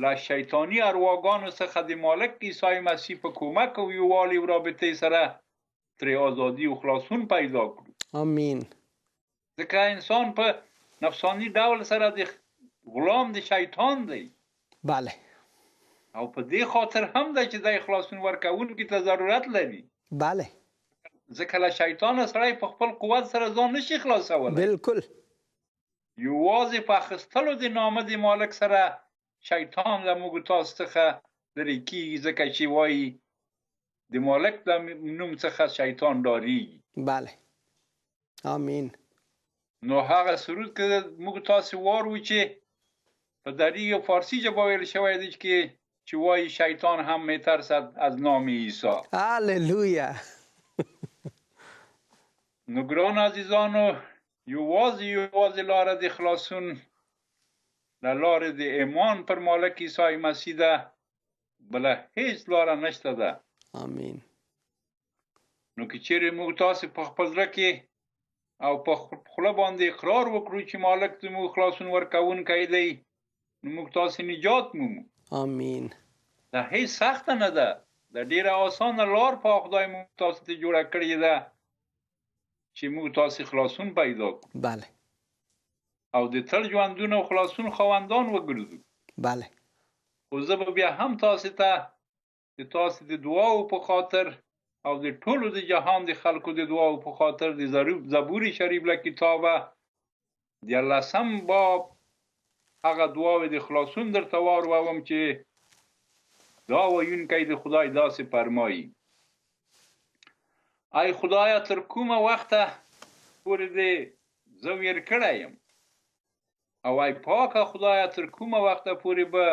له شیطانی ارواګانو څخه د مالک عیسی مسیح په کومک او یووالي او رابطې سره ترې ازادي او خلاصون پیدا کړو. آمین. ځکه انسان په نفسانی ډول سره د غلام د شیطان دی. بله. او په دې خاطر هم ده چې د خلاصون ورکوونکي ته ضرورت لري. بله. ځکه له شیطان سره په خپل قوت سره ځان نشي خلاصولی. بالکل. یوازې په اخیستلو د نامه د مالک سره شیطان له موږ تاسو څخه لرې کیږي، ځکه چې وایي د مالک د نوم څخه شیطان ډاریږي. بله. آمین. نو هغه سرود که موږ تاسو وارو چې په دری و فارسی ژبه ویل شوی دی چې وایي شیطان هم میترسد از نام عیسی. هللویا. نو ګران عزیزانو، یوازې لاره د خلاصون له لارې د ایمان پر مالک عیسی مسیح ده، بله هیڅ لاره نشته ده. آمین. نو که چیرې موږ تاسو په خپل زړه کې او په خوله باندې اقرار وکړو چې مالک زموږ خلاصون ورکوونکی دی، نو موږ تاسو نجات مومو. آمین. دا هیڅ سخت نه ده، دا ډیره آسانه لار په خدای موږ تاسو ته جوړه کړې ده چې موږ تاسو خلاصون پیدا کړو. بله. او د تل ژوندون او خلاصون خواندان وګرځو. بله. خو زه به بیا هم تاسو ته د تاسو د دعاو په خاطر او د ټولو د جهان د خلکو د دعاو په خاطر د زبور شریف له کتابه د 11 باب هغه دعاوې د خلاصون درته واروم چې دا ویونکی د خدای داسې فرمایي: ای خدایا، تر کومه وخته پورې دې زه ویر کړی یم، او ای پاکه خدایا، تر کومه وخته پورې به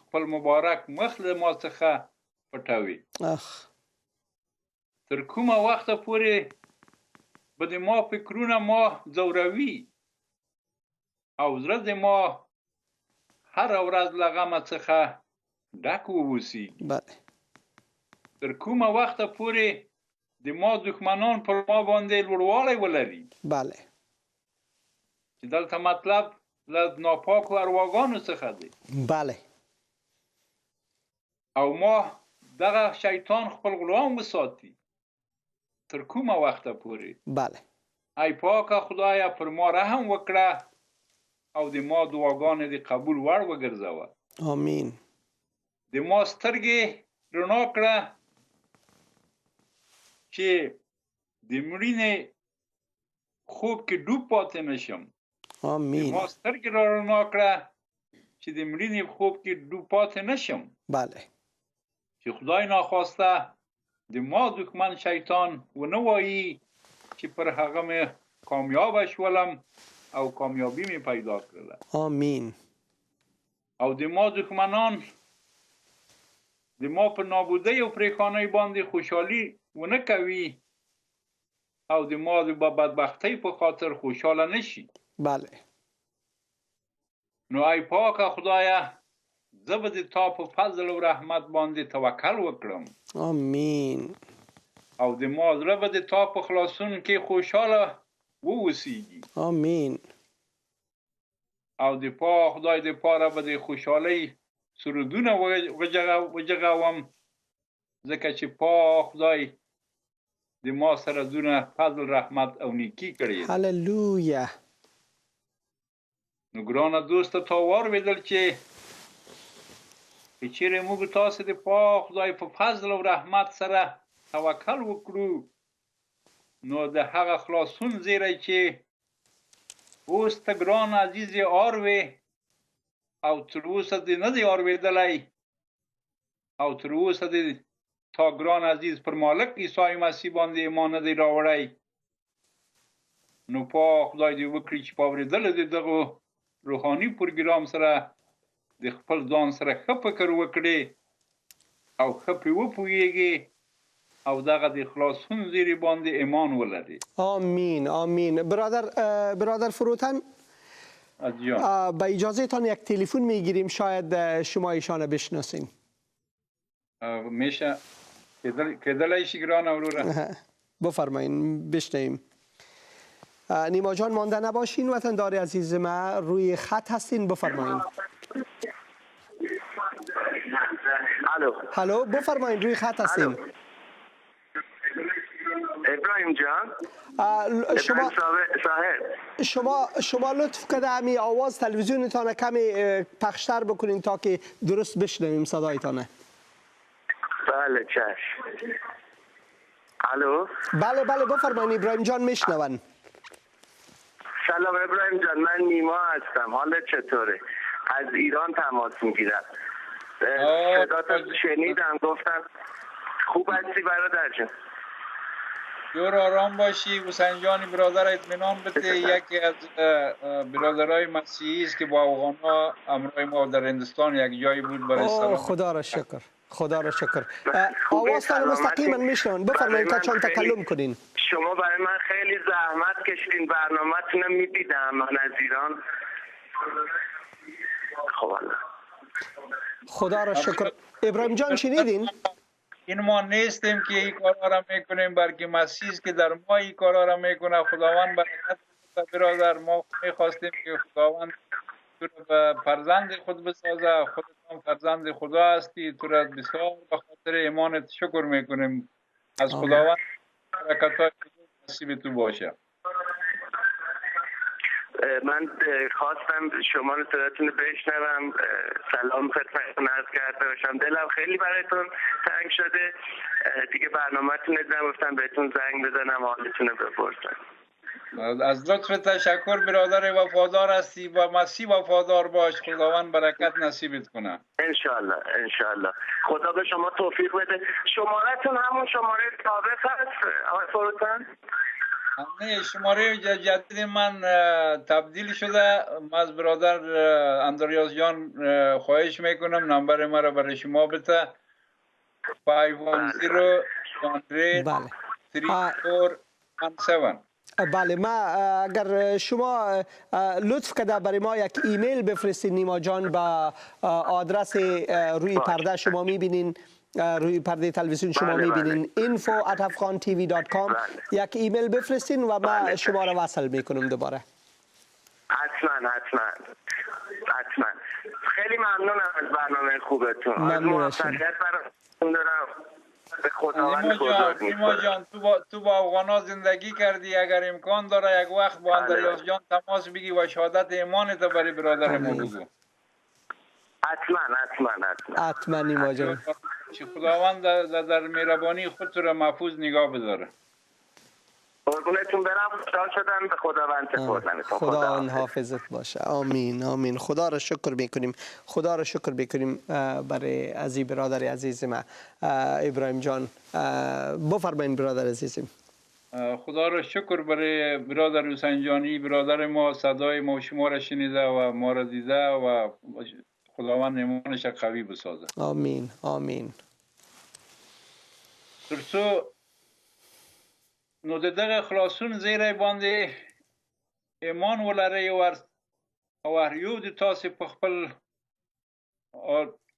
خپل مبارک مخ له ما څخه پټوي. تر کومه وخته پورې به د ما فکرونه ما ځوروي او زړه د ما هر ورځ له غمه څخه ډک واوسیږي. تر کومه وخته پورې د ما دښمنان پر ما باندې لوړوالی ولري. بله. چې دلته مطلب له ناپاکو ارواګانو څخه دی. بله. او ما دغه شیطان خپل غلام وساتي. تر کومه وخته پورې؟ بله. ای پاکه خدایا، پر ما رحم وکړه او د ما دعاګانې د قبول وړ وګرځوه. آمین. د ما سترګې رڼا کړه چې د مړینې خوب کې ډوب پاتې نشم. آمین. ما سترګې را رڼا کړه چې د مړینې خوب کې ډوب پاتې نشم. بله. چې خدای ناخواسته د ما دښمن شیطان ونه وایي چې پر هغه مې کامیاب شولم او کامیابی مې پیدا کړله. آمین. او د ما دښمنان د ما په نابودۍ او پریښانۍ باندې خوشحالي ونه کوي او د ما د بدبختۍ په خاطر خوشحاله نشي. بله. نو ای پاکه خدایه، زه به د تا په فضل او رحمت باندې توکل وکړم. آمین. او د ما زړه به د تا په خلاصون کې خوشحاله ووسیږي. آمین. او د پاک خدای د پاره به د خوشحالۍ سرودونه وجغوم، ځکه چې پاک خدای د ما سره دونه فضل رحمت او نیکی کړی. هللویا. نو ګرانه دوسته، تا واورېدل چې چیرې موږ تاسو د پاک خدای په فضل او رحمت سره توکل وکړو، نو د هغه خلاصون زیری چې اوس ته ګران عزیز آروې او تر اوسه دې نه دی اورېدلی او تر اوسه دې تا ګران عزیز پر مالک عیسی مسیح باندې ایمان نه دی راوړی، نو پاک خدای دې وکړي چې په اورېدلو د دغه روحاني پروګرام سره د خپل ځان سره ښه فکر وکړي او ښه پرې وپوهېږي او دغه د خلاصون زیري باندې ایمان ولري. آمین. آمین. برادر فروتن، با اجازه تان یک تلفن میگیریم، شاید شما ایشان بشناسین. میشه کدلای شگران اوروره. بفرمایین بشنویم. نیما جان مانده نباشین وطندار عزیز ما، روی خط هستین، بفرمایین. هلو بفرمایین، روی خط هستین. ابراهیم جان، شما لطف کرده همی آواز تلویزیونتان کمی پخشتر بکنین تا که درست بشنویم صدایتانه. بله چشم. الو. بله بفرمایین، ابراهیم جان میشنون. سلام ابراهیم جان، من نیما هستم. حالت چطوره؟ از ایران تماس میگیرم. صدات شنیدم، گفتم خوب هستی برادر جان؟ دور آرام باشی. حسین جان برادر اطمینان بده. یکی از برادرای مسیحی است که با افغانا همراه ما در هندوستان یک جایی بود برای سلام. خدا را شکر. آوازتان مستقیما میشنون، بفرمایید تا چون تکلم کنین. شما برای من خیلی زحمت کشیدین، برنامه‌تون رو میدیدم من از ایران. خب خدا را شکر. ابراهیم جان شنیدین؟ این ما نیستیم که این کارا را میکنیم، بلکه مسیح است که در ما این کارا را میکنه. خداوند برکت بده برادر. ما میخواستیم که خداوند تو را به فرزند خود بسازه. خودت هم فرزند خدا هستی. تو را بسیار به خاطر ایمانت شکر میکنیم. از خداوند برکت‌های نصیب تو باشه. من خواستم شما رو صداتون رو بشنوم، سلام خدمتتون عرض کرده باشم. دلم خیلی برایتون تنگ شده دیگه. برنامه‌تون رو دیدم، گفتم بهتون زنگ بزنم حالتون رو بپرسم. از لطف تشکر برادر وفادار هستی. با مسیح وفادار باش. خداوند برکت نصیبت کنه. انشالله. خدا به شما توفیق بده. شماره‌تون همون شماره سابق هست آقای فروتن؟ نه، شماره جدید من تبدیل شده. من از برادر اندریاس جان خواهش میکنم نمبر ما را برای شما بده. 510-3417. بله، ما اگر شما لطف کرده برای ما یک ایمیل بفرستین نیما جان، با آدرس روی پرده شما میبینین، روی پرده تلویزیون شما میبینین info@afghantv.com. یک ایمیل بفرستین و ما شما را وصل میکنم دوباره. حتما. خیلی ممنونم از برنامه خوبتون. ممنون از موفقیت براتون دارم. به خداوند بزرگ نیما جان، تو با افغانا زندگی کردی. اگر امکان داره یک وقت با اندریاس جان تماس بگی و شهادت ایمانت برای برادر ما بگو. حتما نیما جان. که خداوند در مهربانی خود را محفوظ نگاه بداره. قربونتون برم، خوشحال شدم. به خداوند سپردم. خدا حافظت باشه. آمین آمین. خدا را شکر میکنیم، خدا را شکر میکنیم برای عزیز برادر عزیز ما ابراهیم جان. بفرمایید برادر عزیزم. خدا را شکر برای برادر حسین جانی، برادر ما صدای ما شما را شنیده و ما را دیده و خداوند ایمانش قوی بسازه. آمین آمین. ترسو نو دغه خلاصون زیره باندې ایمان ولرئ او هر یو د تاسو په خپل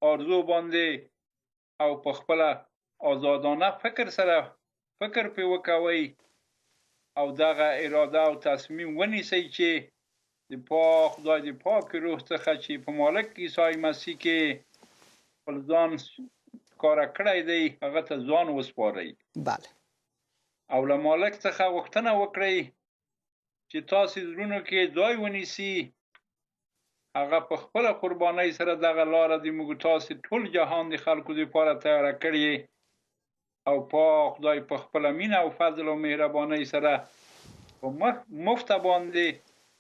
آرزو باندې او په خپل آزادانه فکر سره فکر پې وکوئ او دغه اراده او تصمیم ونیسئ چې د پاک خدای د پاک روح څخه چې په مالک عیسی مسیح کې خپل ځان ښکاره کړی دی هغه ته ځان وسپارئ. بله. او له مالک څخه غوښتنه وکړئ چې تاسو زړونو کې ځای ونیسي. هغه په خپل قربانۍ سره دغه لاره د موږ تاسو ټول جهان د خلکو لپاره تیار کړی او پاک خدای په خپل مینه او فضل او مهربانۍ سره په مفت باندې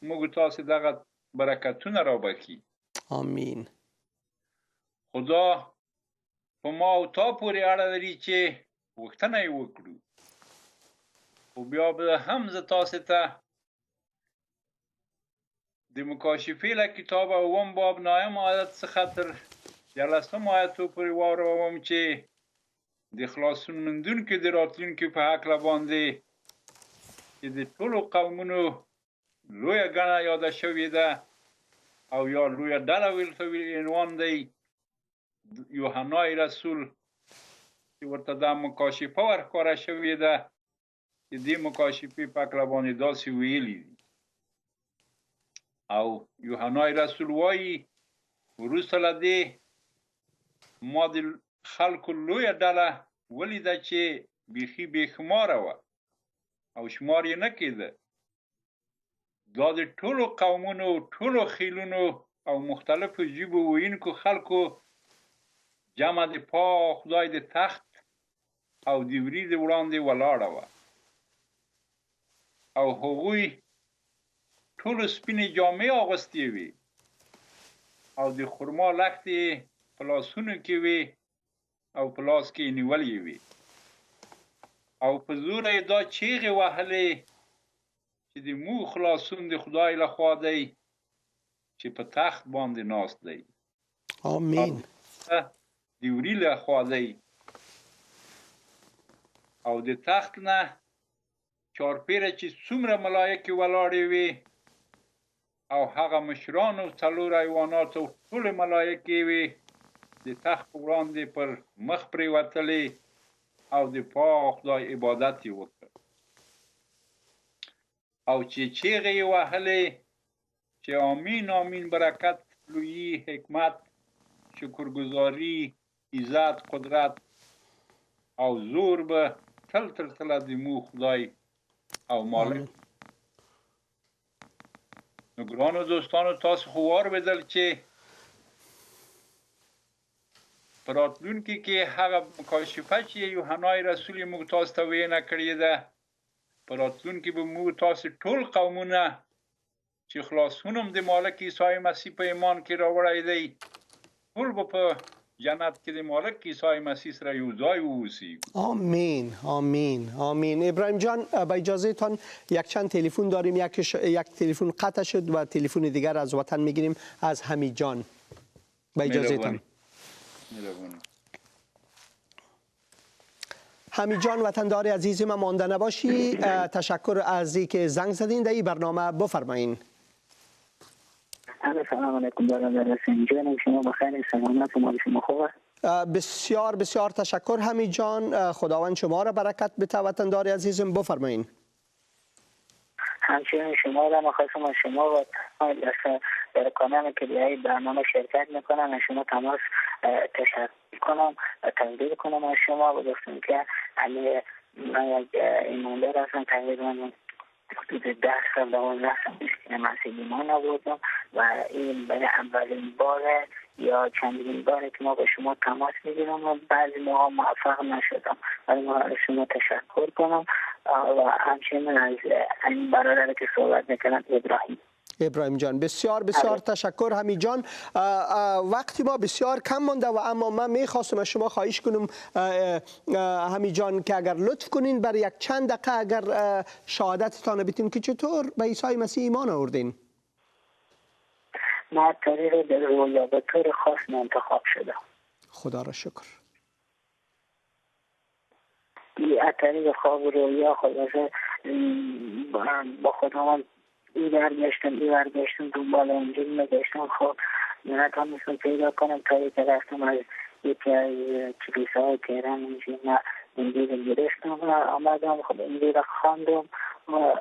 موږ تاسو دغه برکتونه راوبخي. آمین. خدا په ما او تا پورې اړه لري چې غوښتنه یې وکړو. او بیا به هم زه تاسو ته د مکاشفې له کتاب اوم باب نهم آیت څخه تر 11 آیتو پورې واوروم چې د خلاصون موندونکي د راتلونکي په هکله باندې چې د ټولو قومونو لویه ګڼه یاده شوې ده او یا لویه ډله ویل شوې عنوان دی یوحنای رسول چې ورته دا مکاشفه ورښکاره شوې ده چې دې مکاشفې په هکله باندې داسې ویلي دي. او یوحنای رسول وایي وروسته له دې ما د خلکو لویه ډله ولیده چې بیخي بېشماره وه او شمار یې نه کېده. دا د ټولو قومونو، ټولو خیلونو او مختلفو ژبو ویونکو خلکو جمع د پاک خدای د تخت او د ورید وړاندې ولاړه وه او هغوی ټولو سپینې جامې اغوستې وې او د خرما لښتې په لاسونو کې وې او په لاس کې یې نیولې وې او په زوره یې دا چیغې وهلې چې د موږ خلاصون د خدای لخوا دی چې په تخت باندې ناست دی. آمین. د وري لخوا دی او د تخت نه چارپیره چې څومره ملایکې ولاړې وې او هغه مشرانو څلور حیواناتو ټولې ملایکې وې د تخت په وړاندې پر مخ پرېوتلې او د پاک خدای عبادت یې وکړ او چې چیغې یې وهلې چې آمین آمین، برکت، لویی، حکمت، شکرګزاري، عزت، قدرت او زور به تل تر تله د مو خدای او مالک. نو ګرانو دوستانو، تاسو خو واورېدل چې په راتلونکي کې هغه مکاشفه چې یوحنای رسول یې موږ تاسو ته وینا کړې ده، په راتلونکي به موږ تاسو ټول قومونه چې خلاصون هم د مالک عیسی مسیح په ایمان کې راوړی دی ټول به په جنت کې د مالک عیسی مسیح سره یو ځای واوسیږو. آمین آمین آمین. ابراهیم جان، با اجازه تان یک چند تلفن داریم. یک تلفن قطع شد و تلفن دیگر از وطن میگیریم از حمید جان. با اجازه تان. حمید جان وطندار عزیز ما مانده نباشی. تشکر از اینکه زنگ زدین. در این برنامه بفرمایین. سلام علیکم برادر حسین جان، شما بخیر؟ سلامت و مال شما خوبه؟ بسیار بسیار تشکر حمید جان. خداوند شما را برکت بده. وطندار عزیزم بفرمایین. همچنین شما را می‌خواستم از شما و در کانال که بیایی برنامه شرکت میکنم از شما تماس تشکر کنم و تقدیر کنم از شما و گفتم که من یک ایماندار هستم، تقریبا حدود 10 سال 12 سال مسیح ایمان آوردم و این برای اولین بار یا چندین باری که ما به شما تماس میگیرم و بعضی موقع موفق نشدم، ولی ما از شما تشکر کنم و همچنین از این برادر که صحبت میکنم ابراهیم جان بسیار بسیار تشکر. حمید جان وقتی ما بسیار کم مانده و اما من میخواستم از شما خواهش کنم حمید جان که اگر لطف کنین برای یک چند دقیقه اگر شهادتتان بتین که چطور به عیسی مسیح ایمان آوردین. من طریق در رویا به طور خاص انتخاب شدم. خدا را شکر. از طریق خواب و رویا خلاصه با خودم این برگشتم دنبال انجیل میگشتم. خب نتونستم پیدا کنم تا یک رفتم از یکی از کلیساهای تهران انجیل گرفتم و آمدم. خب انجیل خواندم و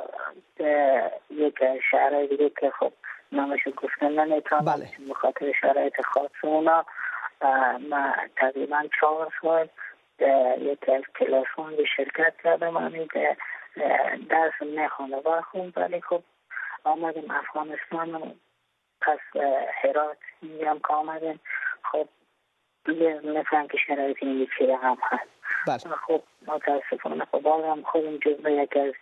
یک از شعرهای دیگه که خب نامشو گفتن نمیتونم به خاطر شرایط خاص اونا. من تقریبا 4 سال یکی از کلاس‌ها به شرکت کردم. همین درس نخوانده و خون، ولی خب آمدیم افغانستان، پس هرات اینجا که آمدیم. خب دیگه مثلا که شرایط این یکی هم هست. خب متاسفانه خب بازم خودم جزبه یک از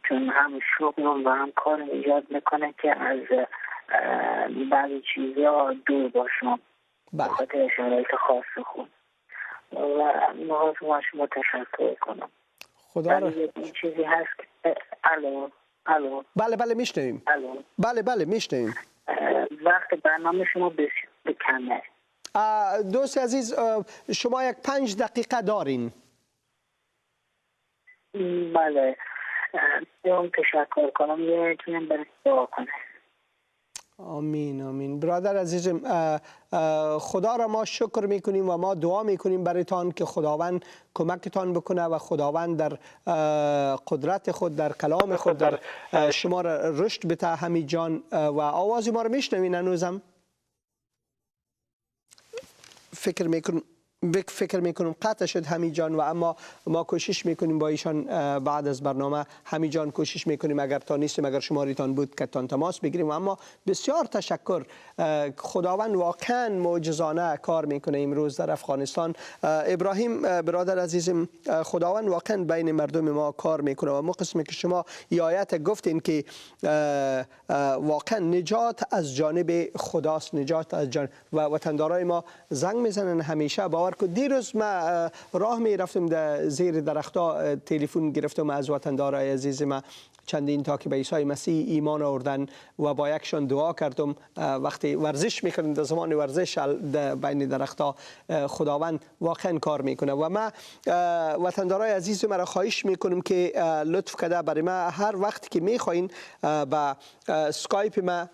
چون هم شغلم و هم کارم ایجاد میکنه که از بعضی چیزا دور باشم به خاطر شرایط خاص خود و مغازم شما تشکر کنم. خدا را این چیزی هست که الو بله میشنویم. بله میشنویم. وقت برنامه شما بسیار کمه. دوست عزیز شما یک 5 دقیقه دارین. بله اون تشکر کنم یه برای دعا کنه. آمین. برادر عزیزم خدا را ما شکر میکنیم و ما دعا میکنیم برایتان که خداوند کمکتان بکنه و خداوند در قدرت خود در کلام خود در شما را رشد بده. حمید جان و آواز ما را میشنوین هنوزم؟ فکر میکنم قطع شد حمید جان و اما ما کوشش میکنیم با ایشان بعد از برنامه. حمید جان کوشش میکنیم اگر تا نیستیم اگر شماریتان بود که تان تماس بگیریم. و اما بسیار تشکر. خداوند واقعا معجزانه کار میکنه امروز در افغانستان. ابراهیم برادر عزیزم خداوند واقعا بین مردم ما کار میکنه و ما قسمی که شما آیت گفتین که واقعا نجات از جانب خداست، نجات از جانب و وطندارای ما زنگ میزنن همیشه. باور کو دیروز ما راه می رفتم در زیر درختها تلفن گرفتم از وطندارای عزیز ما چندین تا که به عیسی مسیح ایمان آوردن و با یکشان دعا کردم. وقتی ورزش میکنیم در زمان ورزش بین درختها خداوند واقعا کار میکنه و ما وطندارای عزیز ما را خواهش میکنم که لطف کرده برای ما هر وقت که میخواین با اسکایپ ما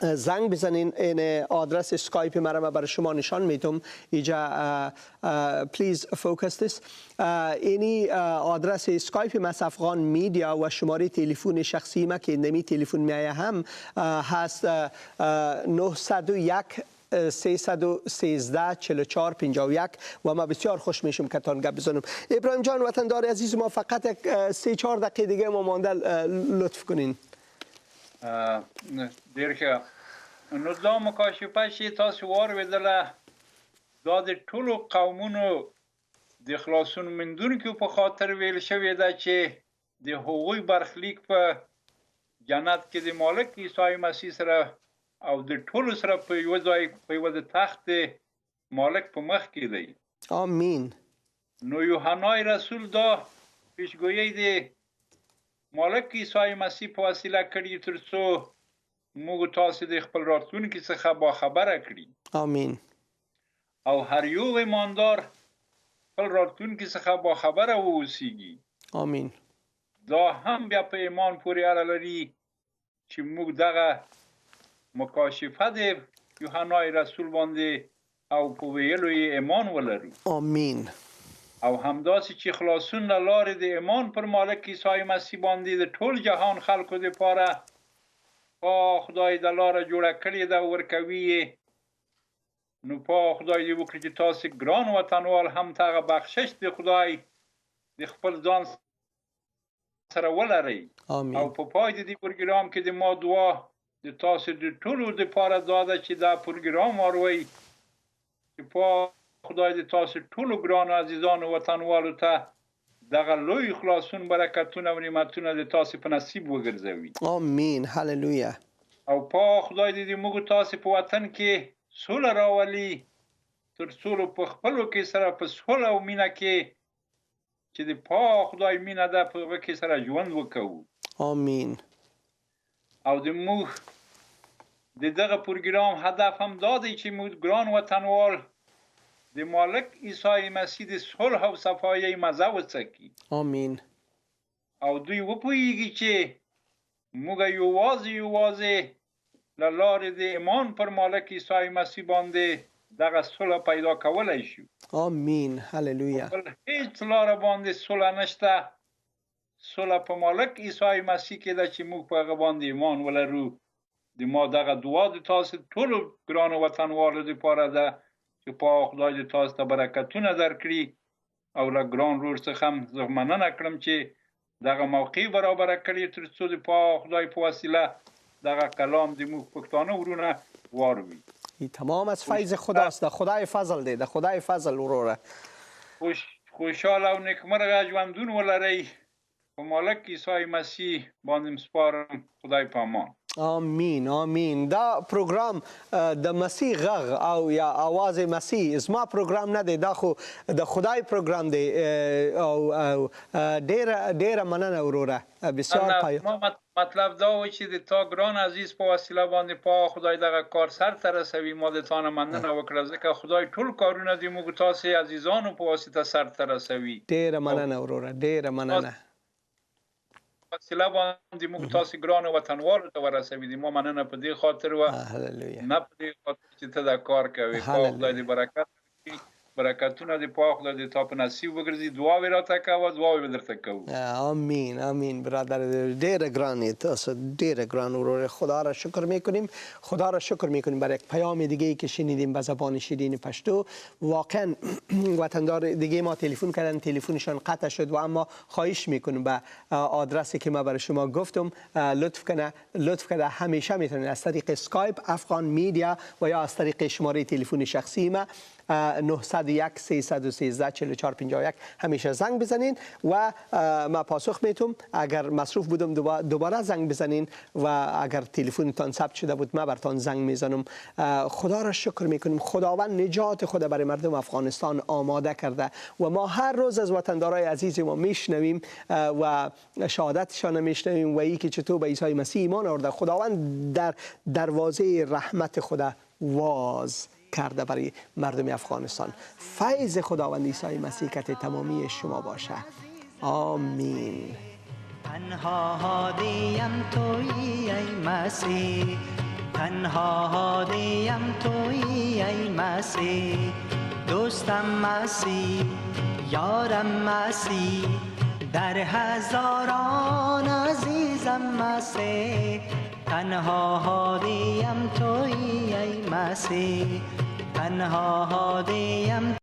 زنگ بزنین. این آدرس اسکایپ مرا برای شما نشان میدم اینجا. پلیز فوکس this. اینی آدرس اسکایپ مس افغان میدیا و شماره تلفن شخصی ما که نمی تلفن میایه هم هست 901 313 44 51 و ما بسیار خوش میشم که تان گپ بزنم. ابراهیم جان وطندار عزیز ما فقط 3-4 دقیقه دیگه ما مانده لطف کنین. دیرکه نو مکاشفه شي تاسو وارویدله دا د ټولو قومونو د خلاصون مندونکو په خاطر ویل شوی ده چې د هغوی برخلیک په جنت کې د مالک عیسی مسیح سره او د ټولو سره په یو ځای په یو تخت مالک په مخ کې دی. آمین. نو یوحنای رسول دا پیشگویی د مالک عیسی مسیح په وسیله کړي ترڅو موږ تاسو د خپل راتلونکي څخه با خبره کړي. آمین. او هر یو ایماندار خپل راتلونکي څخه با خبره واوسیږي. آمین. دا هم بیا په ایمان پورې اړه لري چې موږ دغه مکاشفه د یوحنای رسول باندې او په ویلو یې ایمان ولرو. آمین. او همداسې چې خلاصون له لارې د ایمان پر مالک عیسی مسیح باندې د ټول جهان خلکو دپاره په خدای د لاره جوړه کړې ده ورکوي. نو په خدای دې وکړي چې تاسې ګران وطنوال هم دغه بخشش د خدای د خپل ځان سره ولرئ. او په پای د دې پروګرام کې د ما دعا د تاسو د ټولو دپاره دا ده چې دا پروګرام واروئ چې په خدای د تاسو ټولو ګرانو عزیزانو وطنوالو ته دغه لوی خلاصون برکتونه او نعمتونه د تاسو په نصیب وګرځوي. آمین. هللویا. او په خدای دې موږ تاسو په وطن کې سوله راولي، تر څو په خپلو کې سره په سوله او مینه کې چې د په خدای مینه ده په هغه کې سره ژوند وکړو. آمین. او د موږ د دغه پروګرام هدف هم دا دی چې موږ ګران وطنوال د مالک عیسی مسیح د صلح او صفایۍ مزه وڅکي. آمین. او دوی وپوهیږي چې موږ یوازې له لارې د ایمان پر مالک عیسی مسیح باندې دغه صلح پیدا کولی شو. آمین. هللویا. بل هیڅ لاره باندې صلح نشته. صلح په مالک عیسی مسیح کې ده چې موږ په هغه باندې ایمان ولرو. د ما دغه دعا د تاسو ټولو ګرانو وطنوالو دپاره ده چې په خدای د تاسو ته برکتونه درکړي. او له ګران ورور څخه هم زه مننه کړم چې دغه موقع برابره کړي تر څو د خدای په وسیله دغه کلام د موږ پښتانه ورونه واروي. این تمام از فیض خداست. د خدای فضل دی. د خدای فضل وروره. خوشحاله او نیکمرغه ژوندون ولرئ. په مالک عیسی مسیح باندې سپارم. خدای په امان. آمین. آمین. دا پروگرام د مسیح غږ او یا آواز مسیح زما پروگرام نه دی، دا خو د خدای پروگرام دی. او ډیره مننه وروره. بسیار پای مطلب دا و چې د تا ګران عزیز په وسیله باندې په خدای دغه کار سر ته رسوي. ما د تا نه مننه وکړه ځکه خدای ټول کارونه د موږ تاسې عزیزانو په واسطه سر ته رسوي. ډیره مننه وروره. ډیره مننه. وسیله باندې موږ تاسو ګرانو وطنوالو ته ورسوي. ما مننه په دې خاطر و نه په دې خاطر چې ته دا کار کوي. په خدای دې برکت وکړي. برکتونه دې په خدای دې تا په نصیب وګرځي. دعا وی راته کوه. دعا وی درته کوو. آمین. آمین. برادر ډیره ګران تاسو ډیره ګران وروره. خدا را شکر میکنیم. خدا را شکر میکنیم برای یک پیام دیگه ای که شنیدیم به زبان شیرین پشتو. واقعا وطندار دیگه ما تلفن کردن، تلفنشان قطع شد و اما خواهش میکنیم به آدرسی که ما برای شما گفتم لطف کنه همیشه میتونید از طریق اسکایپ افغان میدیا و یا از طریق شماره تلفن شخصی ما 901 313 4451 همیشه زنگ بزنین و ما پاسخ میتم. اگر مصروف بودم دوباره زنگ بزنین و اگر تلفنتان ثبت شده بود ما براتون زنگ میزنم. خدا را شکر میکنیم. خداوند نجات خود برای مردم افغانستان آماده کرده و ما هر روز از وطندارای عزیز ما میشنویم و شهادتشان میشنویم و اینکه چطور به عیسی مسیح ایمان آورده. خداوند در دروازه رحمت خدا واز کرده برای مردم افغانستان. فیض خداوند عیسی مسیح که تمامی شما باشه. آمین. تنها هادیم تویی ای مسیح، تنها هادیم تویی ای مسیح، دوستم مسیح، یارم مسیح، در هزاران عزیزم مسیح، تنها هادیم تویی ای مسیح، تنها هادیم